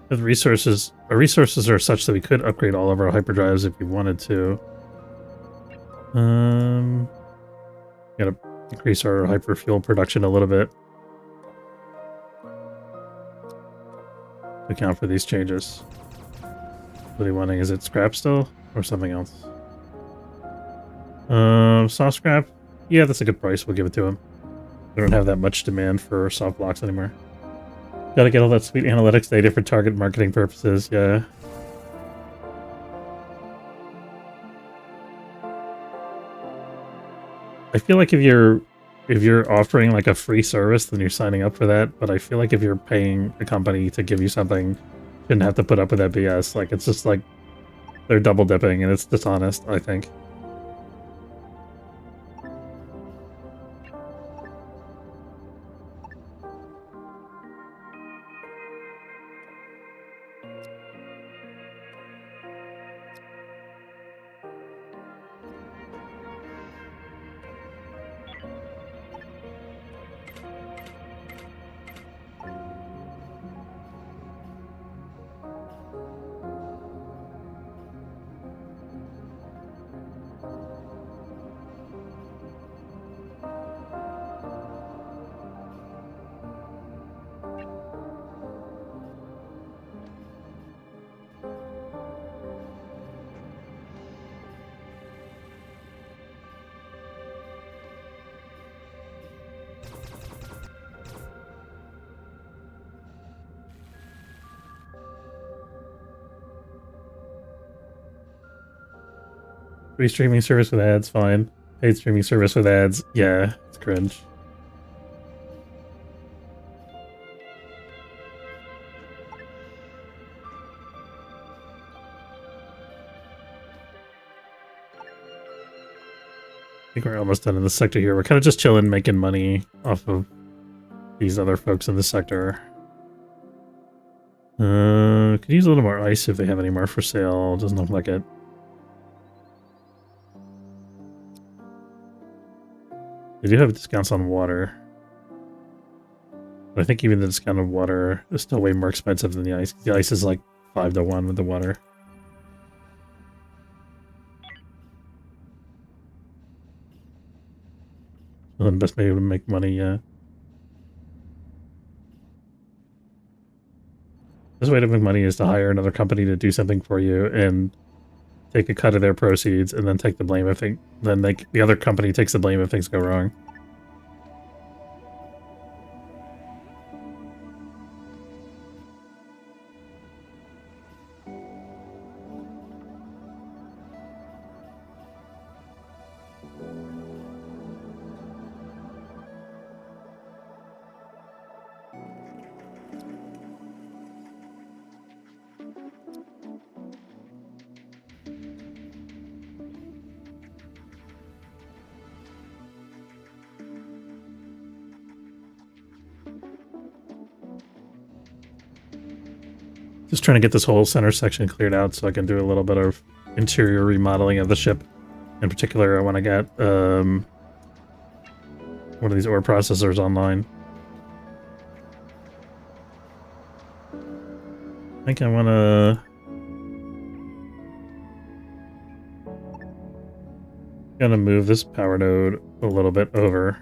The resources are such that we could upgrade all of our hyperdrives if we wanted to. Gotta increase our hyperfuel production a little bit to account for these changes. What are you wanting? Is it scrap still or something else? Soft scrap. Yeah, that's a good price. We'll give it to him. We don't have that much demand for soft blocks anymore. Gotta get all that sweet analytics data for target marketing purposes. Yeah. I feel like if you're if you're offering like a free service, then you're signing up for that. But I feel like if you're paying a company to give you something, you shouldn't have to put up with that BS. Like, it's just like they're double dipping and it's dishonest, I think. Free streaming service with ads, fine. Paid streaming service with ads, yeah, it's cringe. I think we're almost done in this sector here. We're kind of just chilling, making money off of these other folks in the sector. Could use a little more ice if they have any more for sale. Doesn't look like it. They do have discounts on water. But I think even the discounted water is still way more expensive than the ice. The ice is like 5 to 1 with the water. Well, the best way to make money, yeah. Best way to make money is to hire another company to do something for you and take a cut of their proceeds and then take the blame if they, the other company takes the blame if things go wrong. Just trying to get this whole center section cleared out so I can do a little bit of interior remodeling of the ship. In particular, I want to get one of these ore processors online. I think I want to... gonna move this power node a little bit over.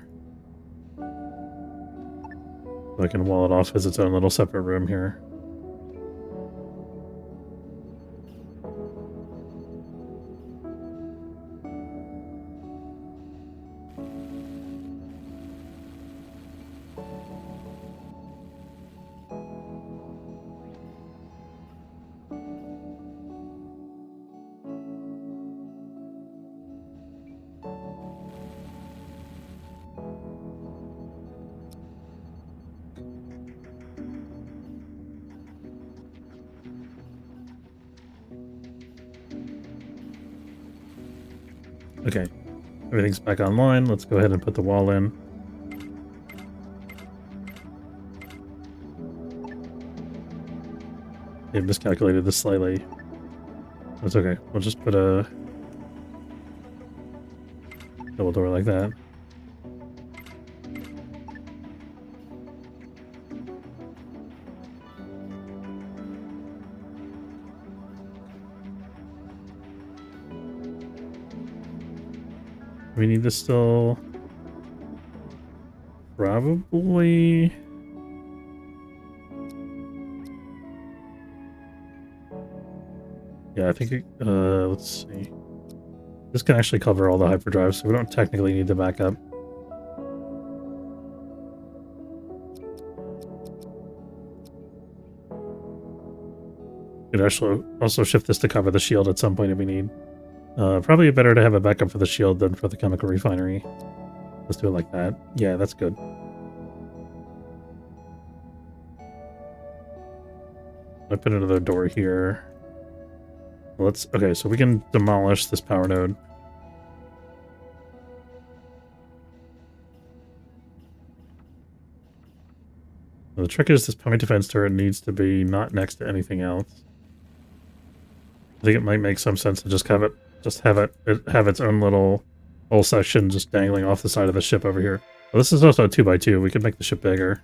So I can wall it off as its own little separate room here. Okay, everything's back online. Let's go ahead and put the wall in. They've miscalculated this slightly. That's okay. We'll just put a double door like that. We need to still probably I think let's see. This can actually cover all the hyperdrives, so we don't technically need the backup. Could actually also shift this to cover the shield at some point if we need. Probably better to have a backup for the shield than for the chemical refinery. Let's do it like that. Yeah, that's good. I put another door here. Let's, okay, so we can demolish this power node. The trick is this point defense turret needs to be not next to anything else. I think it might make some sense to just have it have its own little whole section just dangling off the side of the ship over here. Well, this is also a 2x2. We could make the ship bigger.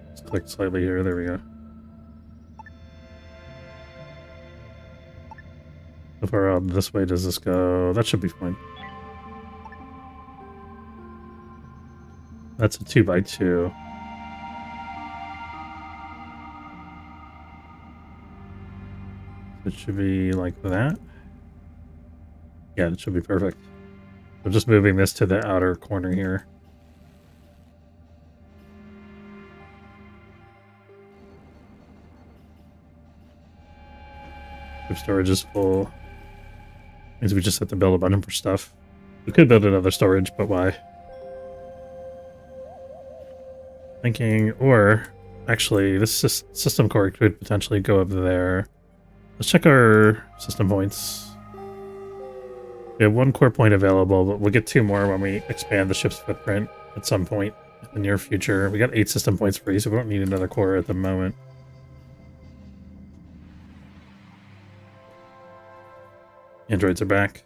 Let's click slightly here. There we go. How far out this way does this go? That should be fine. That's a 2x2. It should be like that. Yeah, it should be perfect. I'm just moving this to the outer corner here. If storage is full, means we just have to build a bunch of stuff. We could build another storage, but why? Thinking, or actually, this system core could potentially go up there. Let's check our system points. We have 1 core point available, but we'll get 2 more when we expand the ship's footprint at some point in the near future. We got 8 system points free, so we don't need another core at the moment. Androids are back.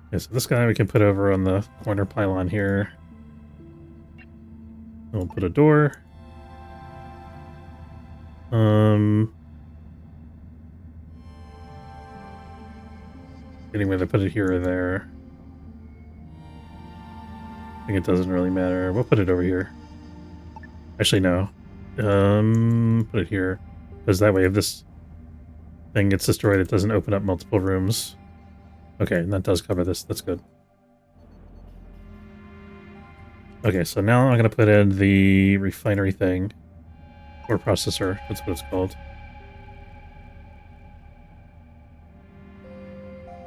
Okay, so this guy we can put over on the corner pylon here. We'll put a door. Anyway, to put it here or there. I think it doesn't really matter. We'll put it over here. Actually, no. Put it here. Because that way, if this thing gets destroyed, it doesn't open up multiple rooms. Okay, and that does cover this. That's good. Okay, so now I'm going to put in the refinery thing. Or processor. That's what it's called.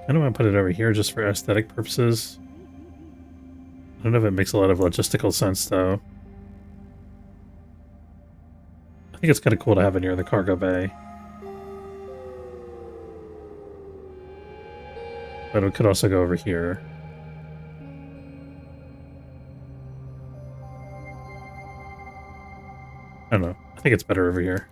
I don't want to put it over here just for aesthetic purposes. I don't know if it makes a lot of logistical sense, though. I think it's kind of cool to have it near the cargo bay. But it could also go over here. I don't know. I think it's better over here.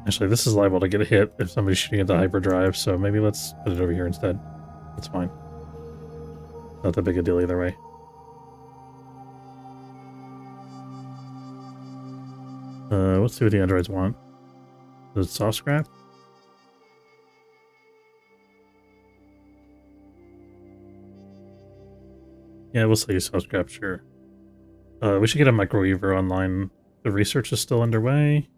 Actually, this is liable to get a hit if somebody's shooting at the hyperdrive, so maybe let's put it over here instead. That's fine. Not that big a deal either way. Let's see what the androids want. Is it soft scrap? Yeah, we'll sell you soft scrap, sure. We should get a microweaver online. The research is still underway.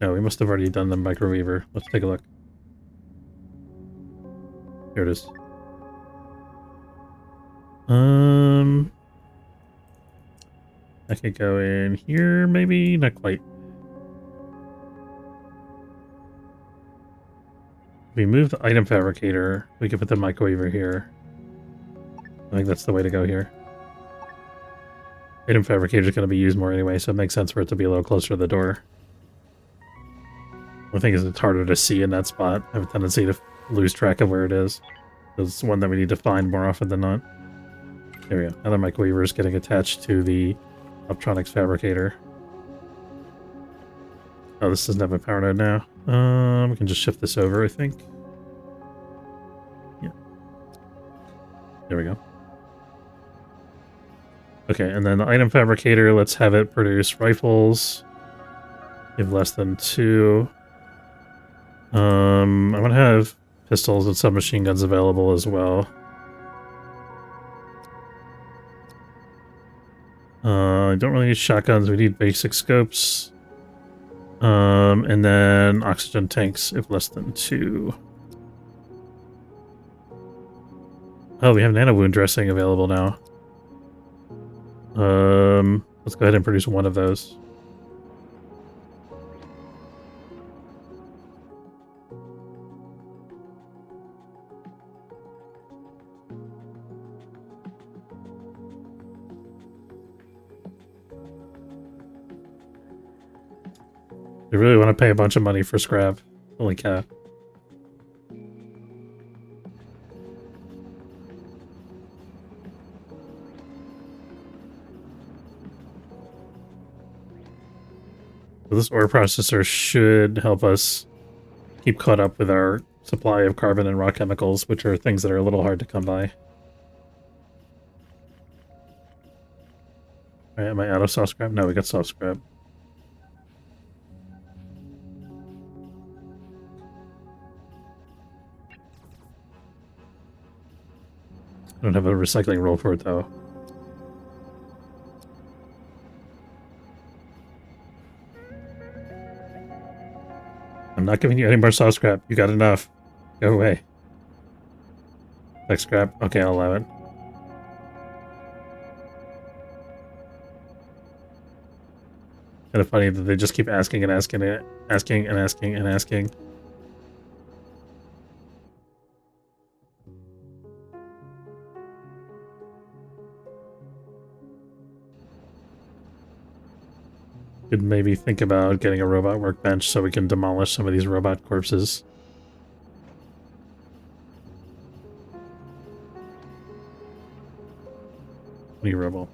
No, we must have already done the microweaver. Let's take a look. Here it is. I could go in here, maybe? Not quite. If we move the item fabricator, we could put the microweaver here. I think that's the way to go here. Item fabricator is going to be used more anyway, so it makes sense for it to be a little closer to the door. The thing is, it's harder to see in that spot. I have a tendency to lose track of where it is. It's one that we need to find more often than not. There we go. Another microweaver is getting attached to the Optronics fabricator. Oh, this doesn't have a power node now. We can just shift this over, I think. Yeah. There we go. Okay, and then the item fabricator, let's have it produce rifles. We have less than 2. I'm gonna have pistols and submachine guns available as well. I don't really need shotguns. We need basic scopes. And then oxygen tanks if less than 2. Oh, we have nano wound dressing available now. Let's go ahead and produce one of those. I really want to pay a bunch of money for scrap. Holy cow. This ore processor should help us keep caught up with our supply of carbon and raw chemicals, which are things that are a little hard to come by. Alright, am I out of soft scrap? No, we got soft scrap. I don't have a recycling roll for it, though. I'm not giving you any more soft scrap. You got enough. Go away. Tech scrap. Okay, I'll allow it. Kind of funny that they just keep asking and asking and asking and asking and asking. Could maybe think about getting a robot workbench so we can demolish some of these robot corpses. New rebel.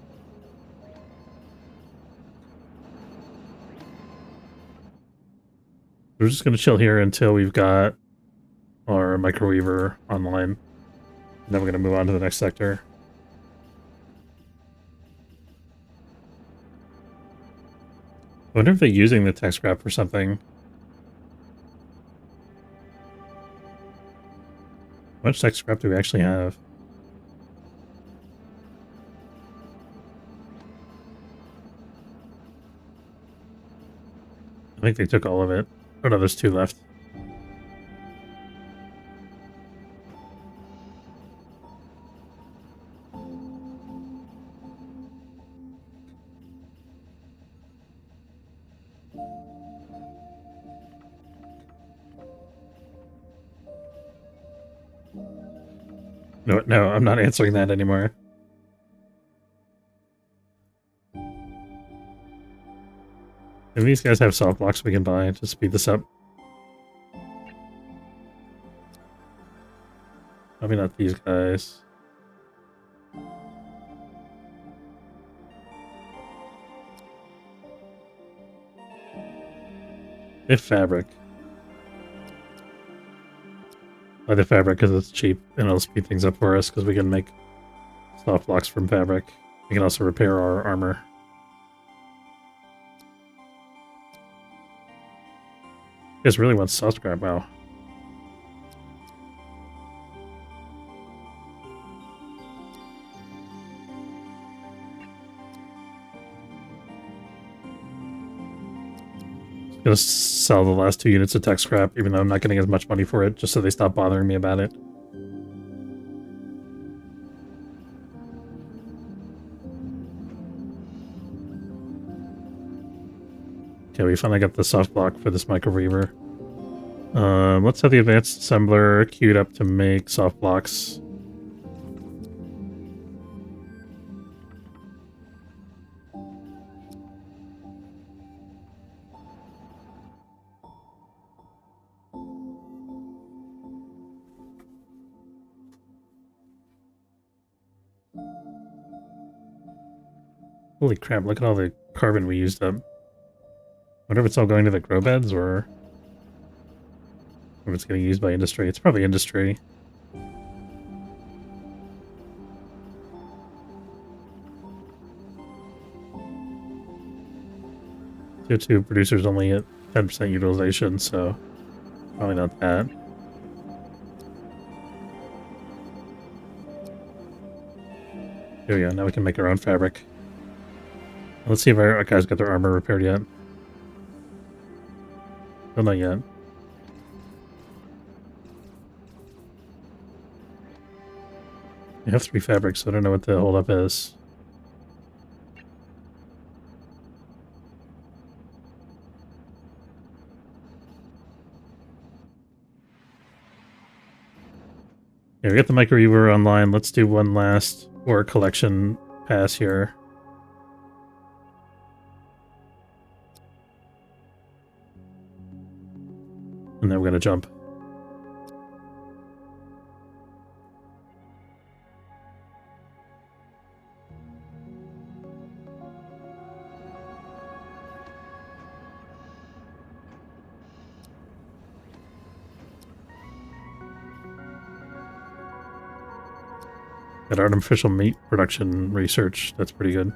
We're just going to chill here until we've got our microweaver online. And then we're going to move on to the next sector. I wonder if they're using the tech scrap for something. How much tech scrap do we actually have? I think they took all of it. Oh no, there's 2 left. No, I'm not answering that anymore. And these guys have soft blocks we can buy to speed this up. Probably not these guys. If fabric. Buy the fabric because it's cheap and it'll speed things up for us because we can make soft blocks from fabric. We can also repair our armor. You guys really want soft scrap, wow. Gonna sell the last 2 units of tech scrap, even though I'm not getting as much money for it, just so they stop bothering me about it. Okay, we finally got the soft block for this microweaver. Let's have the advanced assembler queued up to make soft blocks. Holy crap, look at all the carbon we used up. Wonder if it's all going to the grow beds or if it's getting used by industry. It's probably industry. CO2 producers only at 10% utilization, so probably not that. Here we go, now we can make our own fabric. Let's see if our guys got their armor repaired yet. Still not yet. I have 3 fabrics, so I don't know what the holdup is. Yeah, we got the microweaver online. Let's do one last ore collection pass here. And then we're gonna jump. Got artificial meat production research. That's pretty good.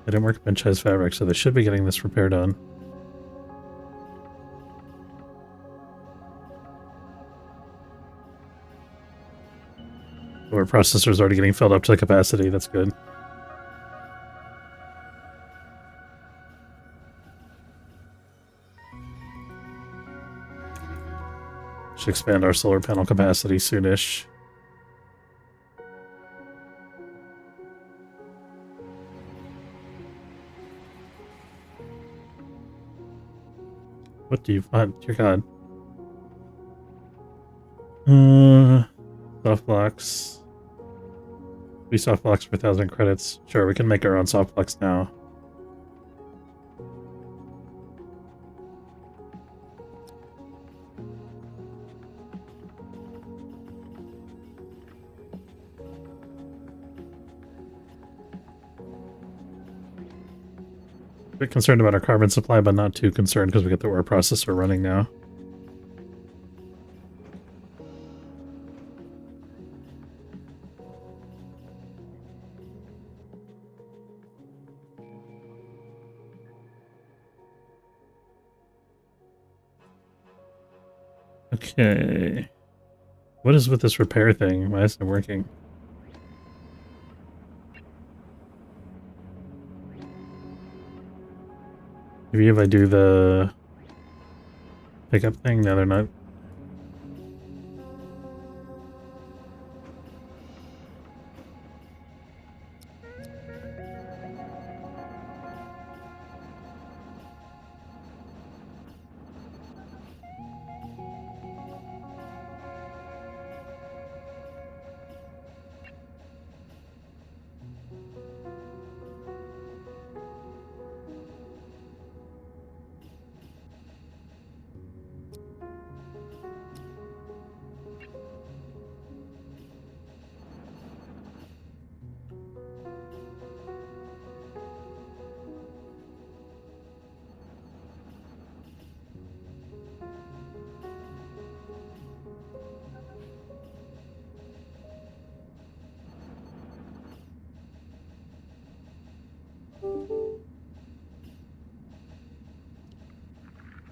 I didn't work bench has fabric, so they should be getting this repair done. Our processor's already getting filled up to the capacity. That's good. Should expand our solar panel capacity soonish. What do you want? Dear God. Soft blocks. 3 soft blocks for 1,000 credits. Sure, we can make our own soft blocks now. A bit concerned about our carbon supply, but not too concerned because we got the ore processor running now. Okay. What is with this repair thing? Why isn't it working? Maybe if I do the pickup thing, no, they're not.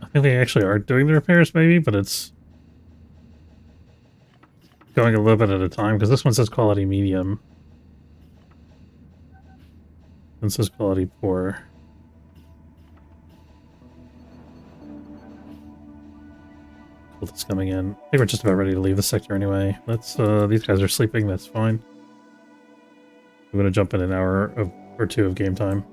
I think they actually are doing the repairs, maybe, but it's going a little bit at a time because this one says quality medium. This says quality poor. Cool, that's coming in. I think we're just about ready to leave the sector anyway. Let's, these guys are sleeping, that's fine. I'm gonna jump in an hour or 2 of game time.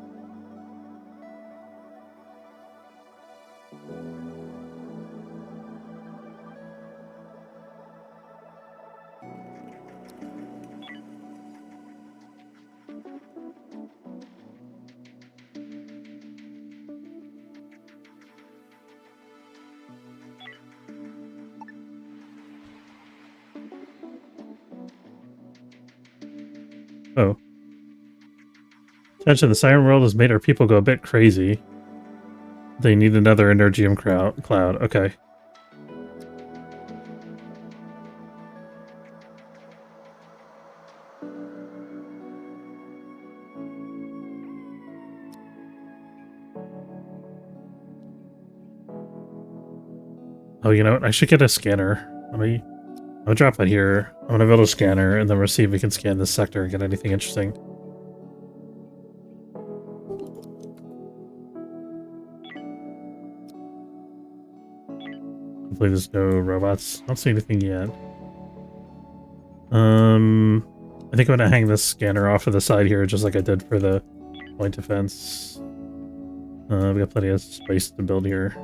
Oh. Attention, the Siren World has made our people go a bit crazy. They need another Energium cloud. Okay. Oh, you know what? I should get a scanner. Let me I'll drop it here. I'm gonna build a scanner, and then we'll see if we can scan this sector and get anything interesting. Hopefully there's no robots. I don't see anything yet. I think I'm gonna hang this scanner off to the side here, just like I did for the point defense. We got plenty of space to build here.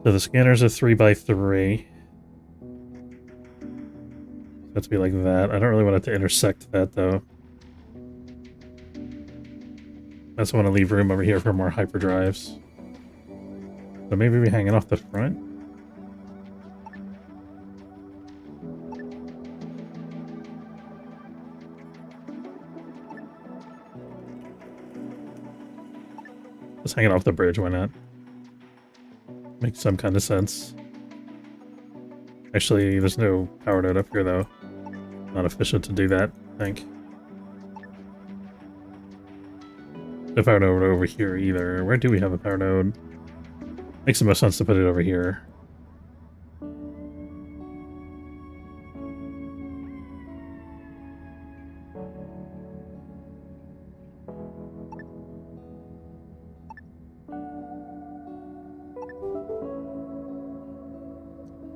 So the scanners are 3x3. Have to be like that. I don't really want it to intersect that though. I also want to leave room over here for more hyperdrives. So maybe we hang it off the front. Just hang it off the bridge, why not? Makes some kind of sense. Actually, there's no power node up here though. Not efficient to do that, I think. No power node over here either. Where do we have a power node? Makes the most sense to put it over here.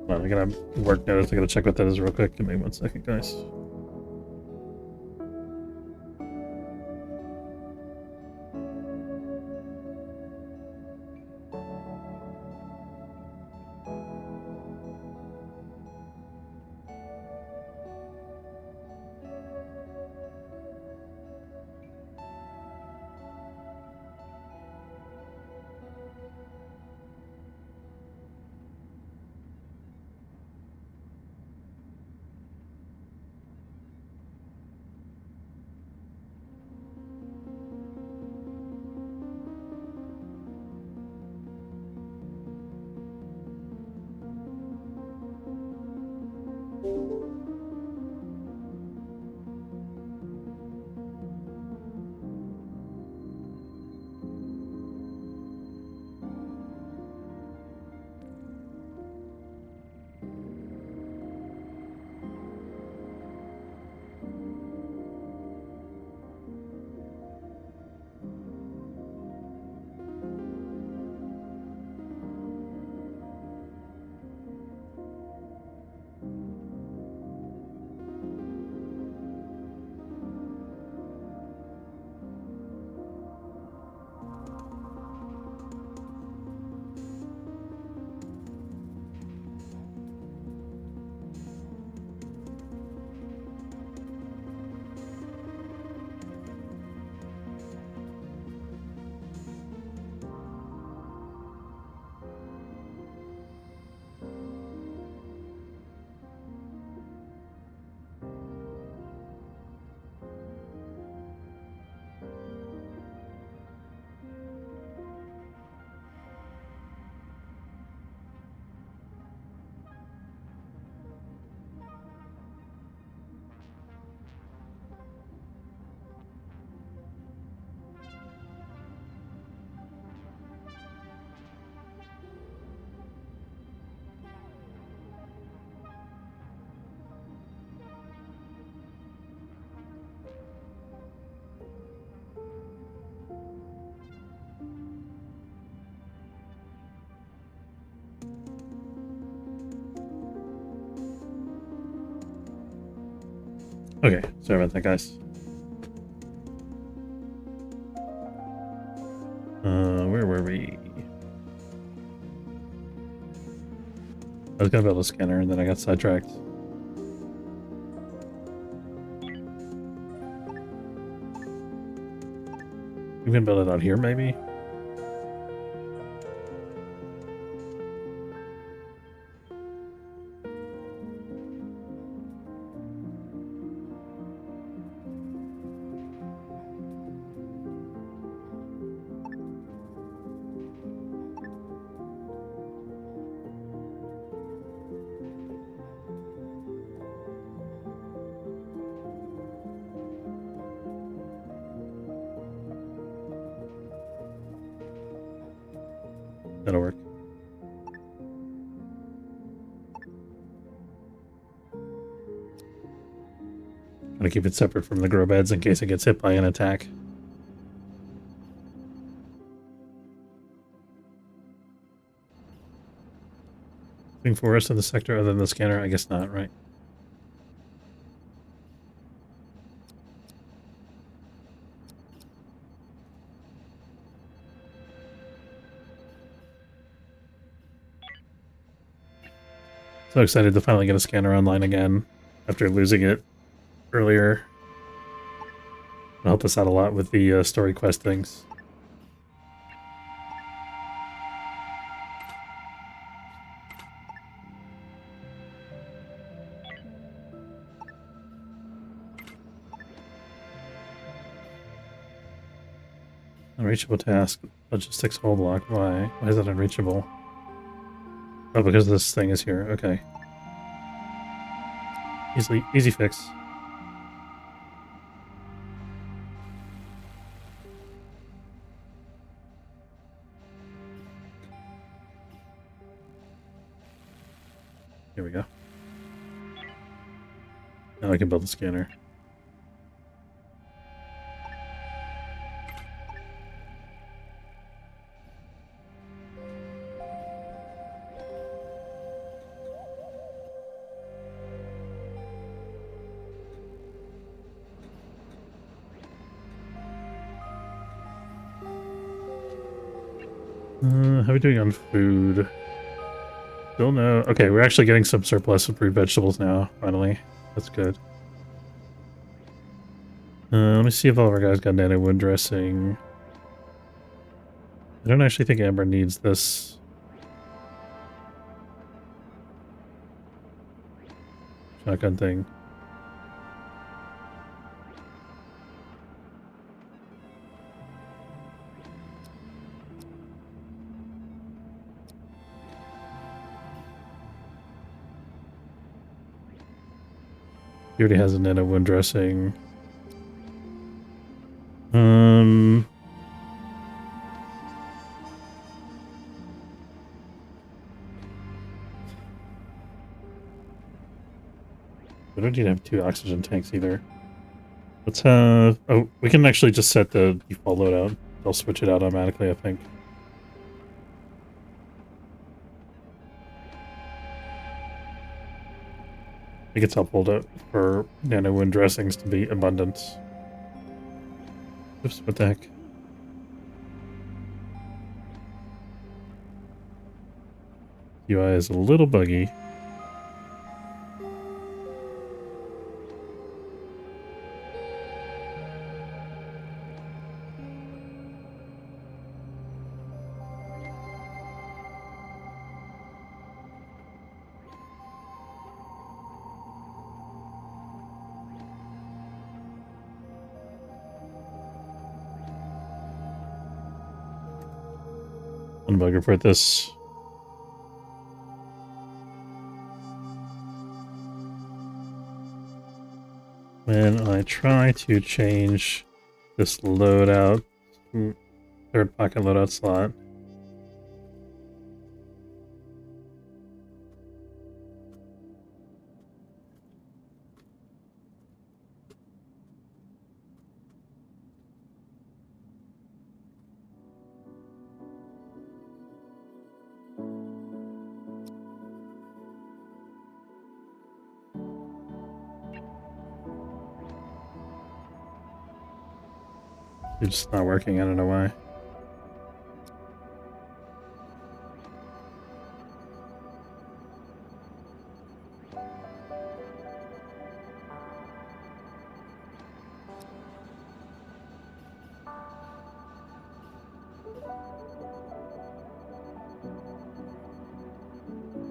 Well, I gotta work notice. I gotta check what that is real quick. Give me 1 second, guys. Okay, sorry about that, guys. Where were we? I was gonna build a scanner and then I got sidetracked. You can build it out here, maybe? That'll work. to keep it separate from the grow beds in case it gets hit by an attack. Forest in the sector other than the scanner? I guess not, right? So excited to finally get a scanner online again after losing it earlier. It'll help us out a lot with the story quest things. Unreachable task. Logistics whole block. Why? Why is that unreachable? Oh, because this thing is here. Okay. Easy fix. Here we go. Now I can build the scanner. How are we doing on food? Still no. Okay, we're actually getting some surplus of brewed vegetables now, finally. That's good. Let me see if all of our guys got nano wood dressing. I don't actually think Amber needs this. Shotgun thing. He already has a nano wood dressing. We don't need to have 2 oxygen tanks either. Let's have... Oh, we can actually just set the default loadout. They'll switch it out automatically, I think. I think it's helpful for nano wood dressings to be abundant. Oops, what the heck? UI is a little buggy. Unbug report this. When I try to change this loadout, third pocket loadout slot, it's just not working. I don't know why.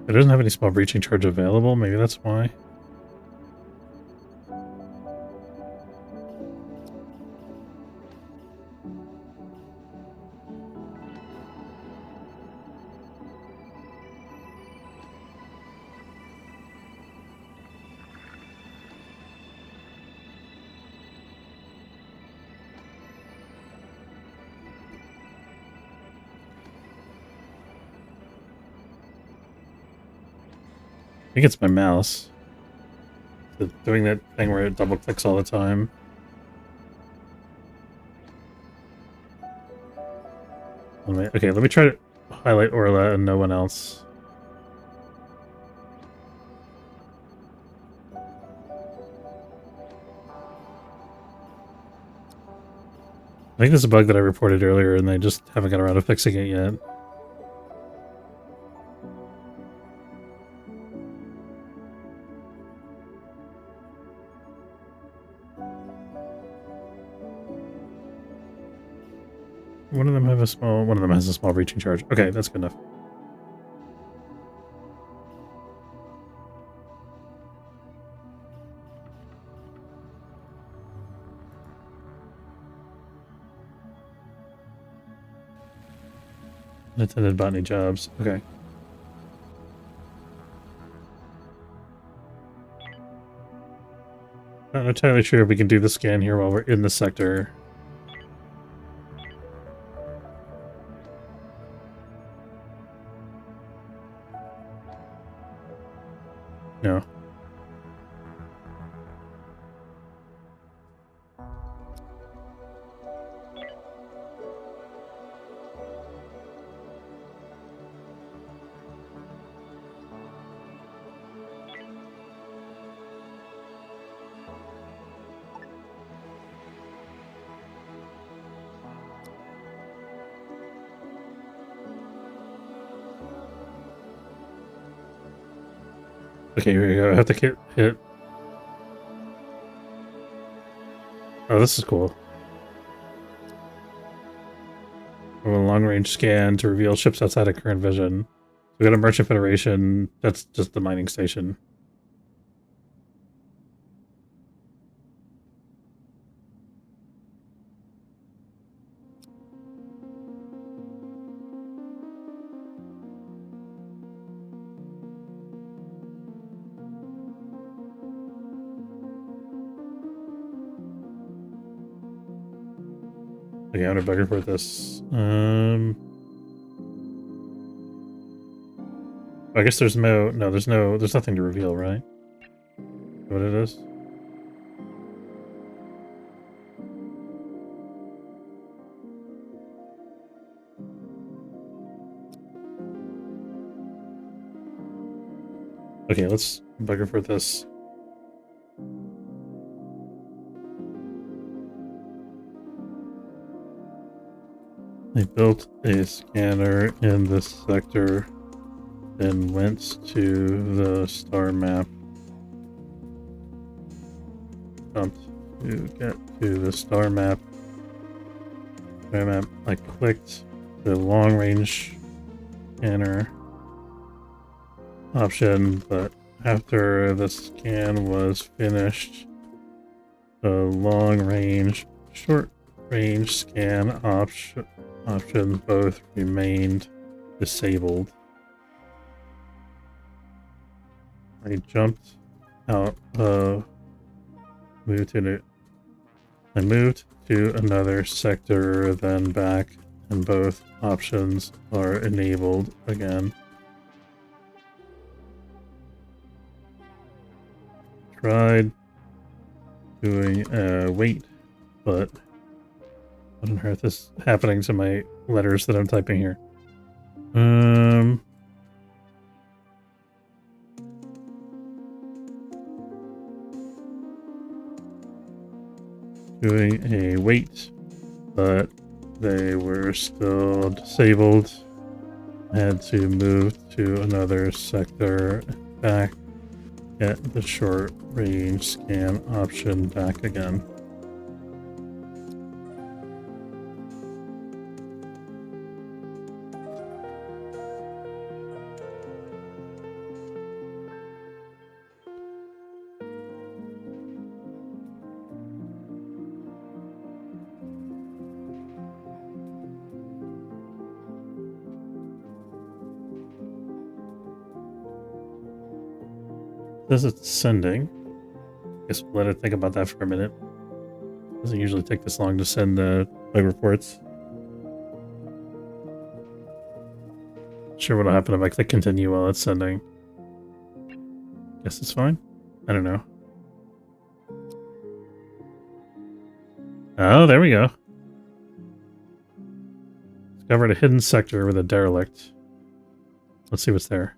It doesn't have any small breaching charge available. Maybe that's why. I think it's my mouse. doing that thing where it double clicks all the time. Okay, let me try to highlight Orla and no one else. I think this is a bug that I reported earlier and they just haven't got around to fixing it yet. One of them has a small breaching charge. Okay, that's good enough. Unattended botany jobs. Okay. Not entirely sure if we can do the scan here while we're in the sector. No. Okay, here we go. I have to hit. Oh, this is cool. A long-range scan to reveal ships outside of current vision. We got a Merchant Federation. That's just the mining station. Okay, I'm gonna bug report this. I guess there's there's nothing to reveal, right? What it is? Okay, let's bug report this. They built a scanner in this sector, then went to the star map. Jumped to get to the star map. I clicked the long range scanner option, but after the scan was finished, the long range, short range scan options both remained disabled. I jumped out of I moved to another sector, then back, and both options are enabled again. Tried doing wait, but what on earth is happening to my letters that I'm typing here? Doing a wait, but they were still disabled. I had to move to another sector, back, get the short range scan option back again. Says it's sending. Guess we'll let it think about that for a minute. Doesn't usually take this long to send bug reports. Sure what'll happen if I click continue while it's sending. Guess it's fine. I don't know. Oh, there we go. Discovered a hidden sector with a derelict. Let's see what's there.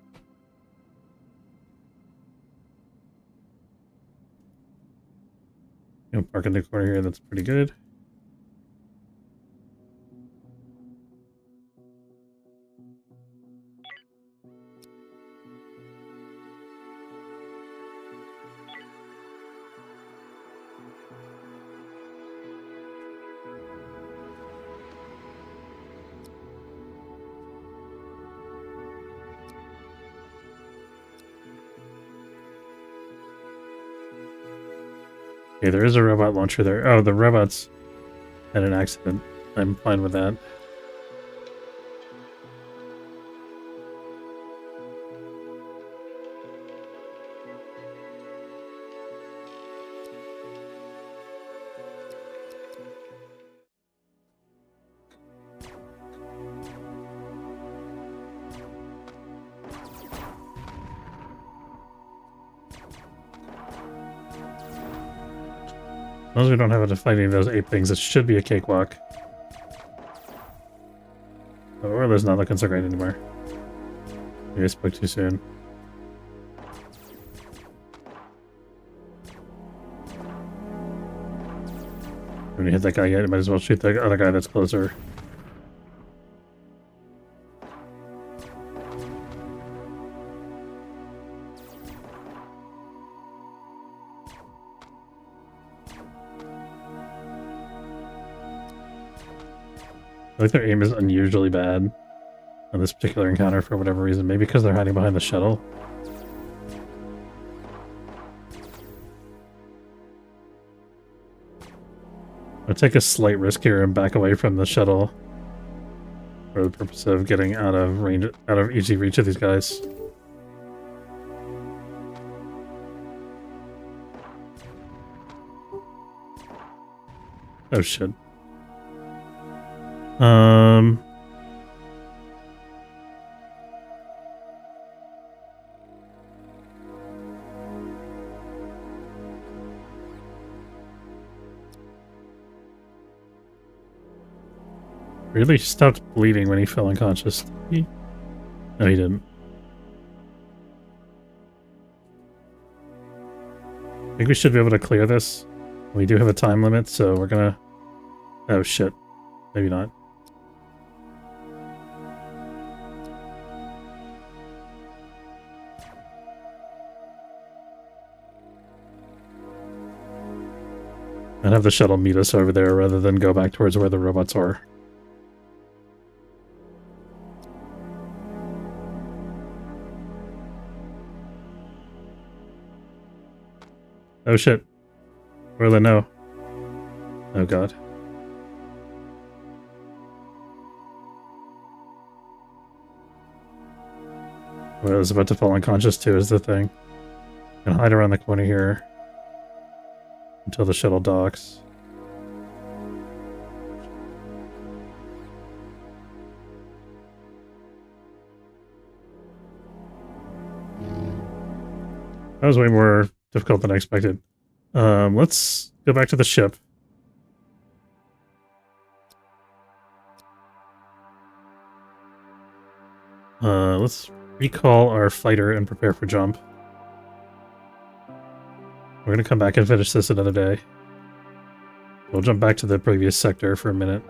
You know, park in the corner here, that's pretty good. Okay, there is a robot launcher there. Oh, the robots had an accident. I'm fine with that. As long as we don't have to fight any of those 8 things, it should be a cakewalk. Oh, Orla's not looking so great anymore. Maybe I spoke too soon. When you hit that guy yet, you might as well shoot the other guy that's closer. I think their aim is unusually bad on this particular encounter for whatever reason. Maybe because they're hiding behind the shuttle. I'll take a slight risk here and back away from the shuttle for the purpose of getting out of range, out of easy reach of these guys. Oh shit. Really stopped bleeding when he fell unconscious. No, he didn't. I think we should be able to clear this. We do have a time limit, so we're gonna... Oh shit. Maybe not. I'd have the shuttle meet us over there rather than go back towards where the robots are. Oh shit. Where do they know? Oh god. Well, I was about to fall unconscious too, is the thing. Gonna hide around the corner here until the shuttle docks. That was way more difficult than I expected. Let's go back to the ship. Let's recall our fighter and prepare for jump. We're gonna come back and finish this another day. We'll jump back to the previous sector for a minute.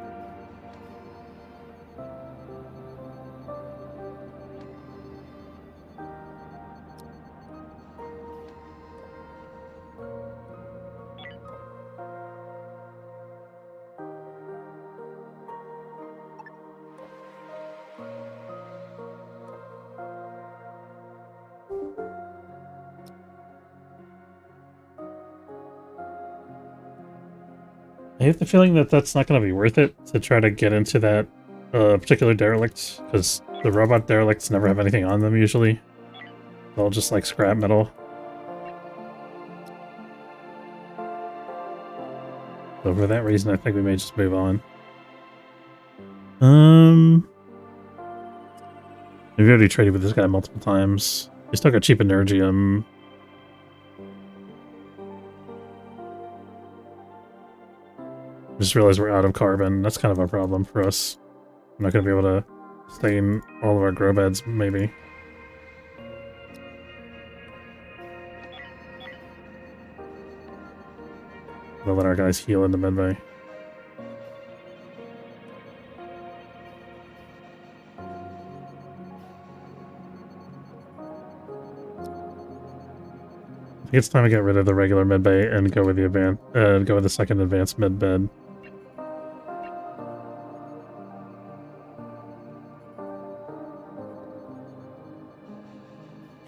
I have the feeling that that's not going to be worth it to try to get into that particular derelict, because the robot derelicts never have anything on them usually. They're all just like scrap metal. So for that reason, I think we may just move on. We've already traded with this guy multiple times. We still got cheap energium. I just realized we're out of carbon. That's kind of a problem for us. I'm not going to be able to stain all of our grow beds, maybe. We'll let our guys heal in the mid-bay. I think it's time to get rid of the regular mid-bay and go with the go with the second advanced mid-bed.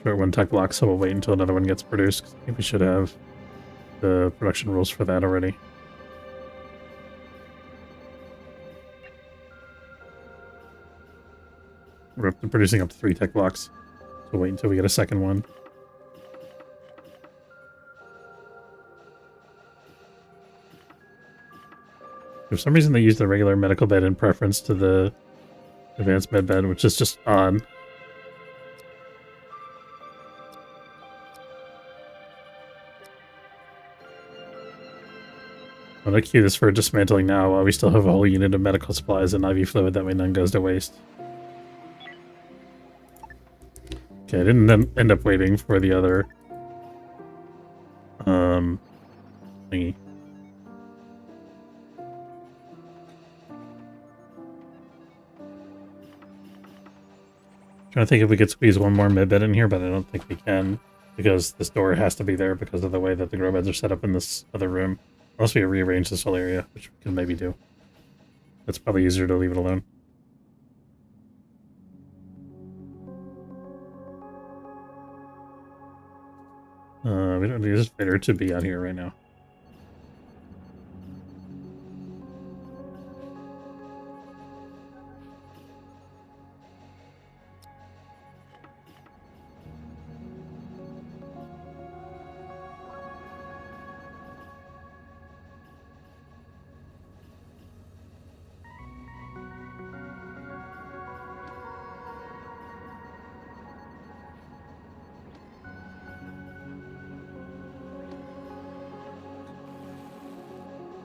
Sure, one tech block, so we'll wait until another one gets produced. I think we should have the production rules for that already. We're producing up to 3 tech blocks, so wait until we get a second one. For some reason, they use the regular medical bed in preference to the advanced med bed, which is just odd. I'm going to queue this for dismantling now while we still have a whole unit of medical supplies and IV fluid. That way none goes to waste. Okay, I didn't then end up waiting for the other thingy. Trying to think if we could squeeze one more med bed in here, but I don't think we can because this door has to be there because of the way that the grow beds are set up in this other room. Unless we rearrange this whole area, which we can maybe do. It's probably easier to leave it alone. We don't need this fitter to be out here right now.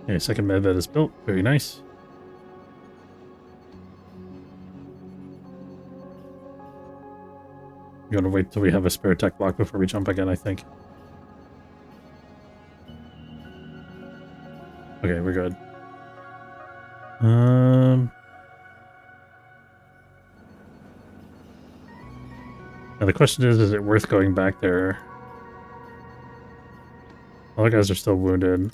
Okay, second med bed is built. Very nice. We're gonna wait till we have a spare tech block before we jump again, I think. Okay, we're good. Now the question is it worth going back there? All the guys are still wounded.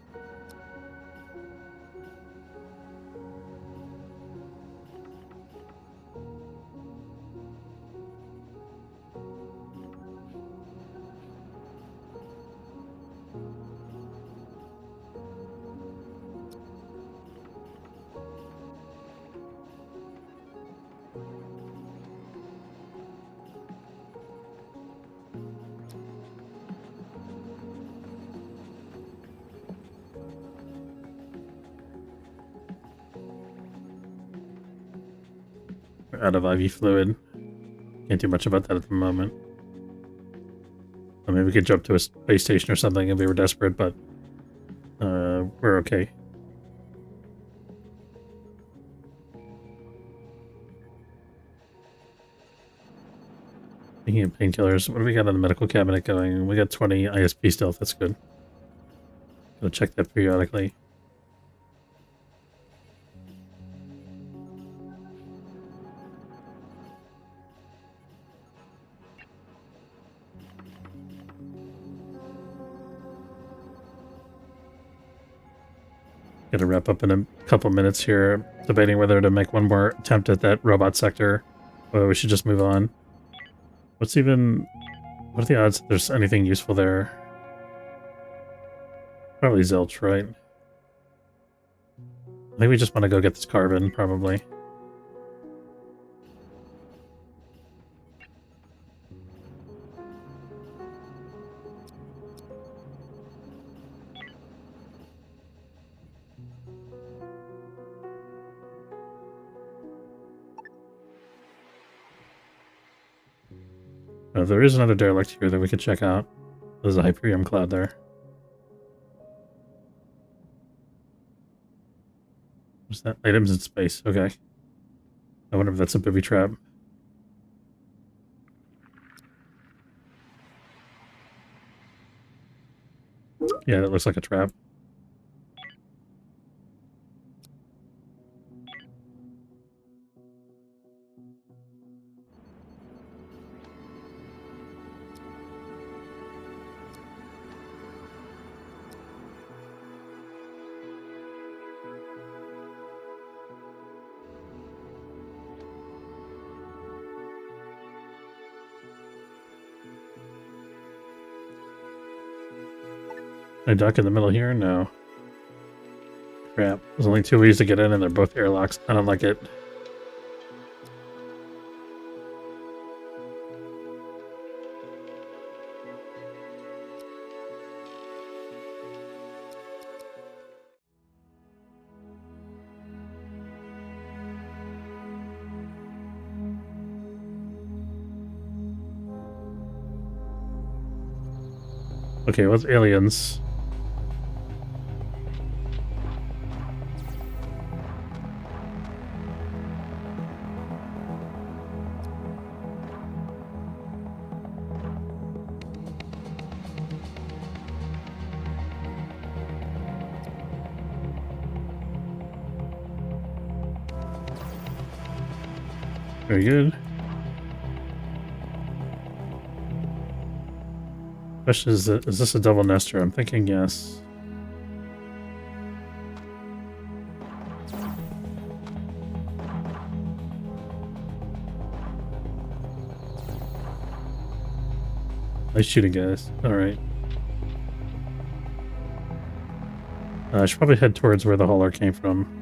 We're out of IV fluid. Can't do much about that at the moment. Or maybe we could jump to a space station or something if we were desperate, but we're okay. Speaking of painkillers, what do we got on the medical cabinet going? We got 20 ISP stealth, that's good. Gotta check that periodically. Gotta wrap up in a couple minutes here. Debating whether to make one more attempt at that robot sector, or we should just move on. What are the odds that there's anything useful there? Probably zilch, right? I think we just want to go get this carbon, probably. There is another derelict here that we could check out. There's a Hyperium cloud there. What's that? Items in space. Okay. I wonder if that's a booby trap. Yeah, that looks like a trap. I dock in the middle here? No. Crap. There's only 2 ways to get in and they're both airlocks. I don't like it. Okay, what's aliens? Very good. Question is this a double nester? I'm thinking yes. Nice shooting, guys. Alright. I should probably head towards where the hauler came from.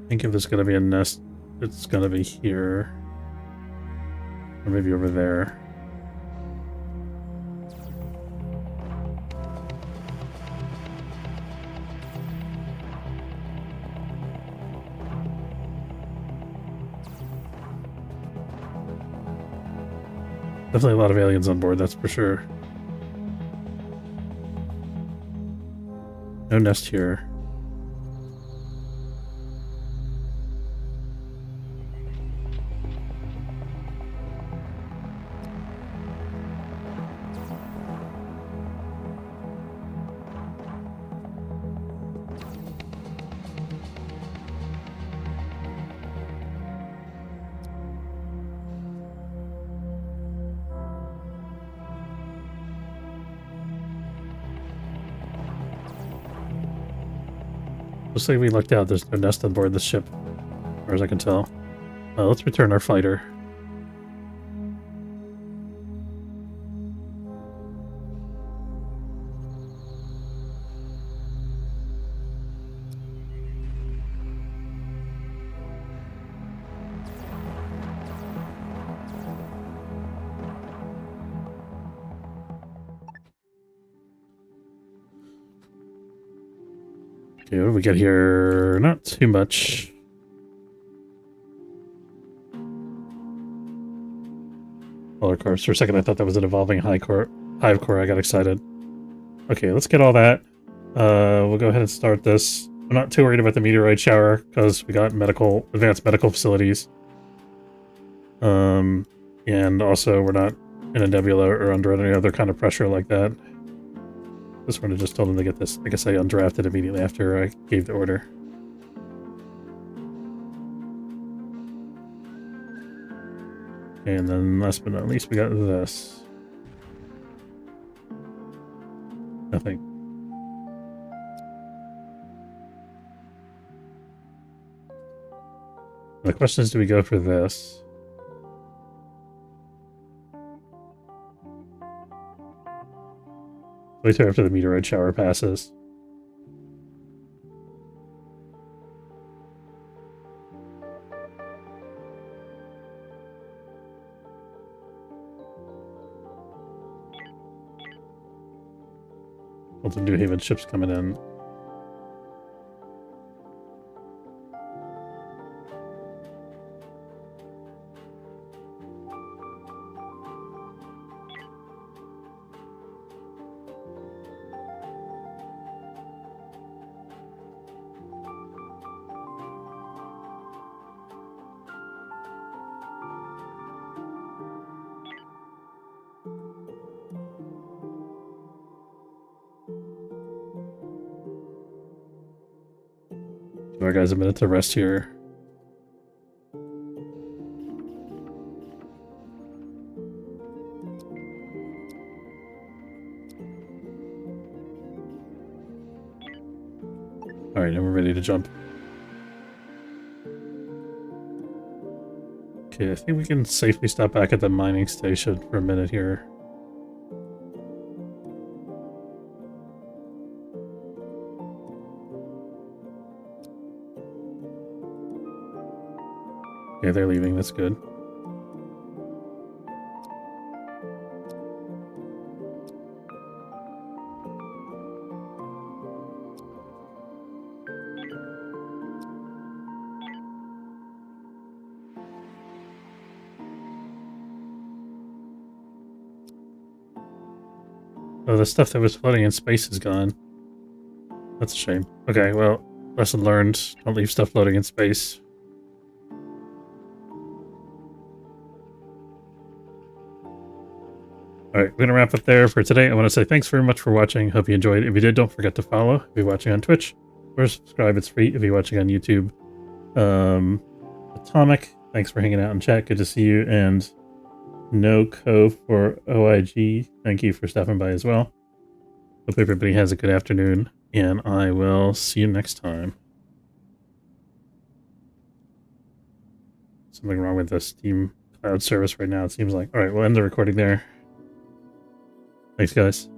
I think if there's gonna be a nest, it's gonna be here. Or maybe over there. Definitely a lot of aliens on board, that's for sure. No nest here. Looks like we lucked out. There's no nest on board this ship, as far as I can tell. Let's return our fighter. Okay, what do we get here? Not too much. Polar cars. For a second, I thought that was an evolving hive core. I got excited. Okay, let's get all that. We'll go ahead and start this. I'm not too worried about the meteorite shower because we got advanced medical facilities. And also we're not in a nebula or under any other kind of pressure like that. This one I just told them to get this. I guess I undrafted immediately after I gave the order. And then last but not least, we got this. Nothing. The question is, do we go for this? Wait till after the meteorite shower passes. All the New Haven ships coming in. Give our guys a minute to rest here. Alright, now we're ready to jump. Okay, I think we can safely stop back at the mining station for a minute here. Okay, they're leaving, that's good. Oh, the stuff that was floating in space is gone. That's a shame. Okay, well, lesson learned. Don't leave stuff floating in space. Alright, we're going to wrap up there for today. I want to say thanks very much for watching. Hope you enjoyed. If you did, don't forget to follow if you're watching on Twitch. Or subscribe, it's free if you're watching on YouTube. Atomic, thanks for hanging out in chat. Good to see you. And NoCo for OIG, thank you for stopping by as well. Hope everybody has a good afternoon, and I will see you next time. Something wrong with the Steam cloud service right now, it seems like. Alright, we'll end the recording there. Thanks, guys.